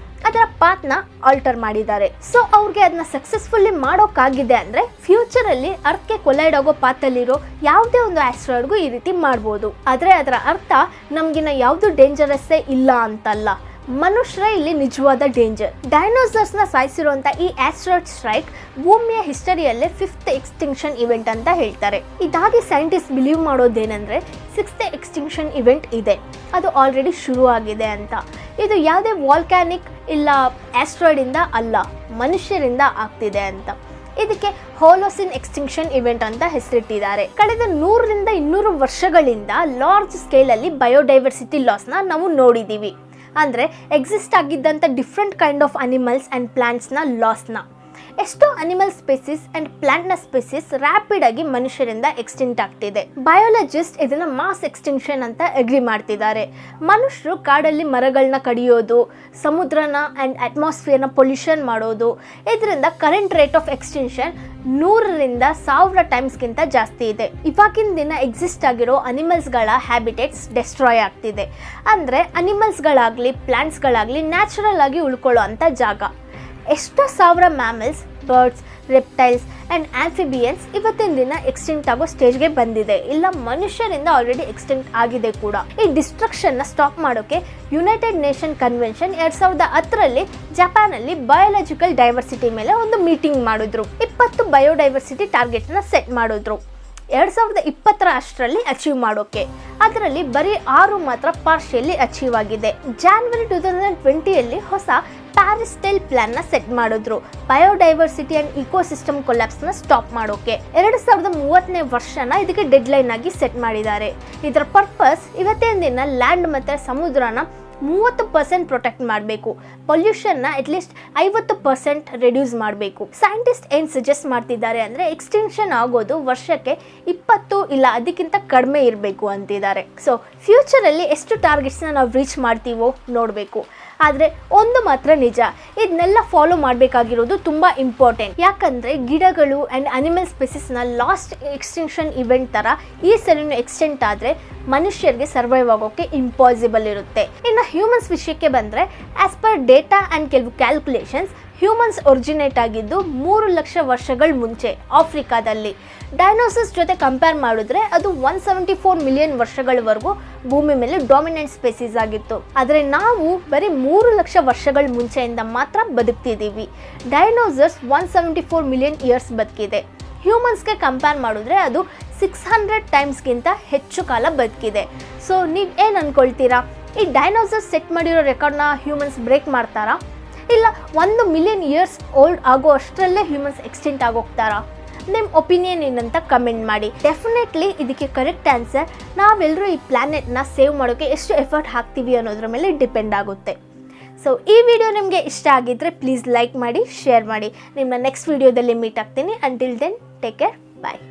A: ಅದರ ಪಾತ್ನ ಆಲ್ಟರ್ ಮಾಡಿದ್ದಾರೆ. ಸೊ ಅವ್ರಿಗೆ ಅದನ್ನ ಸಕ್ಸಸ್ಫುಲ್ಲಿ ಮಾಡೋಕ್ಕಾಗಿದೆ ಅಂದರೆ ಫ್ಯೂಚರಲ್ಲಿ ಅರ್ಥ್ಗೆ ಕೊಲೈಡ್ ಆಗೋ ಪಾತಲ್ಲಿರೋ ಯಾವುದೇ ಒಂದು ಆಸ್ಟ್ರಾಯ್ಡ್ಗೂ ಈ ರೀತಿ ಮಾಡ್ಬೋದು. ಆದರೆ ಅದರ ಅರ್ಥ ನಮಗಿನ್ನ ಯಾವುದು ಡೇಂಜರಸ್ಸೇ ಇಲ್ಲ ಅಂತಲ್ಲ, ಮನುಷ್ಯರೇ ಇಲ್ಲಿ ನಿಜವಾದ ಡೇಂಜರ್. ಡೈನೋಸರ್ಸ್ನ ಸಾಯಿಸಿರುವಂಥ ಈ ಆಸ್ಟ್ರಾಯ್ಡ್ ಸ್ಟ್ರೈಕ್ ಭೂಮಿಯ ಹಿಸ್ಟರಿಯಲ್ಲೇ 5th ಎಕ್ಸ್ಟಿಂಕ್ಷನ್ ಇವೆಂಟ್ ಅಂತ ಹೇಳ್ತಾರೆ. ಇದಾಗಿ ಸೈಂಟಿಸ್ಟ್ ಬಿಲೀವ್ ಮಾಡೋದೇನೆಂದರೆ 6th ಎಕ್ಸ್ಟಿಂಕ್ಷನ್ ಇವೆಂಟ್ ಇದೆ, ಅದು ಆಲ್ರೆಡಿ ಶುರು ಆಗಿದೆ ಅಂತ. ಇದು ಯಾವುದೇ ವಾಲ್ಕ್ಯಾನಿಕ್ ಇಲ್ಲ ಆಸ್ಟ್ರಾಯ್ಡಿಂದ ಅಲ್ಲ, ಮನುಷ್ಯರಿಂದ ಆಗ್ತಿದೆ ಅಂತ. ಇದಕ್ಕೆ ಹೋಲೋಸಿನ್ ಎಕ್ಸ್ಟಿಂಕ್ಷನ್ ಇವೆಂಟ್ ಅಂತ ಹೆಸರಿಟ್ಟಿದ್ದಾರೆ. ಕಳೆದ 100ರಿಂದ 200 ವರ್ಷಗಳಿಂದ ಲಾರ್ಜ್ ಸ್ಕೇಲಲ್ಲಿ ಬಯೋಡೈವರ್ಸಿಟಿ ಲಾಸ್ನ ನಾವು ನೋಡಿದ್ದೀವಿ. ಅಂದರೆ ಎಕ್ಸಿಸ್ಟ್ ಆಗಿದ್ದಂಥ different kind of animals and ಪ್ಲಾಂಟ್ಸ್ನ ಲಾಸ್ನ. ಎಷ್ಟೋ ಅನಿಮಲ್ ಸ್ಪೆಸಿಸ್ ಆ್ಯಂಡ್ ಪ್ಲಾಂಟ್ನ ಸ್ಪೆಸಿಸ್ ರ್ಯಾಪಿಡ್ ಆಗಿ ಮನುಷ್ಯರಿಂದ ಎಕ್ಸ್ಟಿಂಕ್ಟ್ ಆಗ್ತಿದೆ. ಬಯೋಲಜಿಸ್ಟ್ ಇದನ್ನು ಮಾಸ್ ಎಕ್ಸ್ಟಿಂಕ್ಷನ್ ಅಂತ ಅಗ್ರಿ ಮಾಡ್ತಿದ್ದಾರೆ. ಮನುಷ್ಯರು ಕಾಡಲ್ಲಿ ಮರಗಳನ್ನ ಕಡಿಯೋದು, ಸಮುದ್ರನ ಆ್ಯಂಡ್ ಅಟ್ಮಾಸ್ಫಿಯರ್ನ ಪೊಲ್ಯೂಷನ್ ಮಾಡೋದು, ಇದರಿಂದ ಕರೆಂಟ್ ರೇಟ್ ಆಫ್ ಎಕ್ಸ್ಟಿಂಕ್ಷನ್ 100ರಿಂದ 1000 ಟೈಮ್ಸ್ಗಿಂತ ಜಾಸ್ತಿ ಇದೆ. ಇವಾಗಿನ ದಿನ ಎಕ್ಸಿಸ್ಟ್ ಆಗಿರೋ ಅನಿಮಲ್ಸ್ಗಳ ಹ್ಯಾಬಿಟೇಟ್ಸ್ ಡೆಸ್ಟ್ರಾಯ್ ಆಗ್ತಿದೆ. ಅಂದರೆ ಅನಿಮಲ್ಸ್ಗಳಾಗಲಿ ಪ್ಲಾಂಟ್ಸ್ಗಳಾಗಲಿ ನ್ಯಾಚುರಲ್ ಆಗಿ ಉಳ್ಕೊಳ್ಳೋ ಅಂಥ ಜಾಗ. ಎಷ್ಟೋ ಸಾವಿರ mammals, birds, reptiles and amphibians ಇವತ್ತಿನ ದಿನ ಎಕ್ಸ್ಟಿಂಕ್ಟ್ ಆಗೋ ಸ್ಟೇಜ್ಗೆ ಬಂದಿದೆ, ಇಲ್ಲ ಮನುಷ್ಯರಿಂದ ಆಲ್ರೆಡಿ ಎಕ್ಸ್ಟಿಂಕ್ಟ್ ಆಗಿದೆ ಕೂಡ. ಈ ಡಿಸ್ಟ್ರಕ್ಷನ್ನ ಸ್ಟಾಪ್ ಮಾಡೋಕ್ಕೆ ಯುನೈಟೆಡ್ ನೇಷನ್ ಕನ್ವೆನ್ಷನ್ 2010ರಲ್ಲಿ ಜಪಾನಲ್ಲಿ ಬಯೋಲಾಜಿಕಲ್ ಡೈವರ್ಸಿಟಿ ಮೇಲೆ ಒಂದು ಮೀಟಿಂಗ್ ಮಾಡಿದ್ರು. 20 ಬಯೋಡೈವರ್ಸಿಟಿ ಟಾರ್ಗೆಟ್ನ ಸೆಟ್ ಮಾಡಿದ್ರು 2020 ಅಷ್ಟರಲ್ಲಿ ಅಚೀವ್ ಮಾಡೋಕೆ. ಅದರಲ್ಲಿ ಬರೀ 6 ಮಾತ್ರ ಪಾರ್ಷಿಯಲಿ ಅಚೀವ್ ಆಗಿದೆ. ಜಾನ್ವರಿ 2020ಯಲ್ಲಿ ಹೊಸ ಪ್ಯಾರಿಸ್ ಸ್ಟೈಲ್ ಪ್ಲಾನ್ನ ಸೆಟ್ ಮಾಡಿದ್ರು ಬಯೋಡೈವರ್ಸಿಟಿ ಆ್ಯಂಡ್ ಇಕೋಸಿಸ್ಟಮ್ ಕೊಲ್ಯಾಪ್ಸ್ನ ಸ್ಟಾಪ್ ಮಾಡೋಕೆ. 2030ನೇ ವರ್ಷನ ಇದಕ್ಕೆ ಡೆಡ್ಲೈನ್ ಆಗಿ ಸೆಟ್ ಮಾಡಿದ್ದಾರೆ. ಇದರ ಪರ್ಪಸ್ ಇವತ್ತಿನ ದಿನ ಲ್ಯಾಂಡ್ ಮತ್ತು ಸಮುದ್ರನ 30% ಪ್ರೊಟೆಕ್ಟ್ ಮಾಡಬೇಕು, ಪೊಲ್ಯೂಷನ್ನ ಅಟ್ಲೀಸ್ಟ್ 50% ರೆಡ್ಯೂಸ್ ಮಾಡಬೇಕು. ಸೈಂಟಿಸ್ಟ್ ಏನು ಸಜೆಸ್ಟ್ ಮಾಡ್ತಿದ್ದಾರೆ ಅಂದರೆ ಎಕ್ಸ್ಟಿಂಕ್ಷನ್ ಆಗೋದು ವರ್ಷಕ್ಕೆ 20 ಇಲ್ಲ ಅದಕ್ಕಿಂತ ಕಡಿಮೆ ಇರಬೇಕು ಅಂತಿದ್ದಾರೆ. ಸೊ ಫ್ಯೂಚರಲ್ಲಿ ಎಷ್ಟು ಟಾರ್ಗೆಟ್ಸ್ನ ನಾವು ರೀಚ್ ಮಾಡ್ತೀವೋ ನೋಡಬೇಕು. ಆದರೆ ಒಂದು ಮಾತ್ರ ನಿಜ, ಇದನ್ನೆಲ್ಲ ಫಾಲೋ ಮಾಡಬೇಕಾಗಿರೋದು ತುಂಬ ಇಂಪಾರ್ಟೆಂಟ್. ಯಾಕಂದರೆ ಗಿಡಗಳು ಆ್ಯಂಡ್ ಅನಿಮಲ್ ಸ್ಪೆಸಿಸ್ನ ಲಾಸ್ಟ್ ಎಕ್ಸ್ಟಿಂಕ್ಷನ್ ಇವೆಂಟ್ ಥರ ಈ ಸರಿನೂ ಎಕ್ಸ್ಟೆಂಟ್ ಆದರೆ ಮನುಷ್ಯರಿಗೆ ಸರ್ವೈವ್ ಆಗೋಕ್ಕೆ ಇಂಪಾಸಿಬಲ್ ಇರುತ್ತೆ. ಇನ್ನು ಹ್ಯೂಮನ್ಸ್ ವಿಷಯಕ್ಕೆ ಬಂದರೆ ಆ್ಯಸ್ ಪರ್ ಡೇಟಾ ಆ್ಯಂಡ್ ಕೆಲವು ಕ್ಯಾಲ್ಕುಲೇಷನ್ಸ್ ಹ್ಯೂಮನ್ಸ್ ಒರಿಜಿನೇಟ್ ಆಗಿದ್ದು 3 ಲಕ್ಷ ವರ್ಷಗಳ ಮುಂಚೆ ಆಫ್ರಿಕಾದಲ್ಲಿ. ಡೈನೋಸರ್ಸ್ ಜೊತೆ ಕಂಪೇರ್ ಮಾಡಿದ್ರೆ ಅದು 174 ಮಿಲಿಯನ್ ವರ್ಷಗಳವರೆಗೂ ಭೂಮಿ ಮೇಲೆ ಡಾಮಿನೆಂಟ್ ಸ್ಪೆಸಿಸ್ ಆಗಿತ್ತು. ಆದರೆ ನಾವು ಬರೀ 3 ಲಕ್ಷ ವರ್ಷಗಳ ಮುಂಚೆಯಿಂದ ಮಾತ್ರ ಬದುಕ್ತಿದ್ದೀವಿ. ಡೈನೋಸರ್ಸ್ 174 ಮಿಲಿಯನ್ ಇಯರ್ಸ್ ಬದುಕಿದೆ. ಹ್ಯೂಮನ್ಸ್ಗೆ ಕಂಪೇರ್ ಮಾಡಿದ್ರೆ ಅದು 600 ಟೈಮ್ಸ್ಗಿಂತ ಹೆಚ್ಚು ಕಾಲ ಬದುಕಿದೆ. ಸೊ ನೀವು ಏನು ಅಂದ್ಕೊಳ್ತೀರಾ, ಈ ಡೈನೋಸರ್ಸ್ ಸೆಟ್ ಮಾಡಿರೋ ರೆಕಾರ್ಡ್ನ ಹ್ಯೂಮನ್ಸ್ ಬ್ರೇಕ್ ಮಾಡ್ತಾರಾ, ಇಲ್ಲ 1 ಮಿಲಿಯನ್ ಇಯರ್ಸ್ ಓಲ್ಡ್ ಆಗೋ ಅಷ್ಟರಲ್ಲೇ ಹ್ಯೂಮನ್ಸ್ ಎಕ್ಸ್ಟಿಂಕ್ಟ್ ಆಗೋಗ್ತಾರಾ? ನಿಮ್ಮ ಒಪಿನಿಯನ್ ಏನಂತ ಕಮೆಂಟ್ ಮಾಡಿ. ಡೆಫಿನೆಟ್ಲಿ ಇದಕ್ಕೆ ಕರೆಕ್ಟ್ ಆನ್ಸರ್ ನಾವೆಲ್ಲರೂ ಈ ಪ್ಲ್ಯಾನೆಟ್ನ ಸೇವ್ ಮಾಡೋಕ್ಕೆ ಎಷ್ಟು ಎಫರ್ಟ್ ಹಾಕ್ತೀವಿ ಅನ್ನೋದ್ರ ಮೇಲೆ ಡಿಪೆಂಡ್ ಆಗುತ್ತೆ. ಸೊ ಈ ವಿಡಿಯೋ ನಿಮಗೆ ಇಷ್ಟ ಆಗಿದ್ದರೆ ಪ್ಲೀಸ್ ಲೈಕ್ ಮಾಡಿ, ಶೇರ್ ಮಾಡಿ. ನಿಮ್ಮನ್ನ ನೆಕ್ಸ್ಟ್ ವಿಡಿಯೋದಲ್ಲಿ ಮೀಟ್ ಆಗ್ತೀನಿ. ಅಂಟಿಲ್ ದೆನ್ ಟೇಕ್ ಕೇರ್, ಬಾಯ್.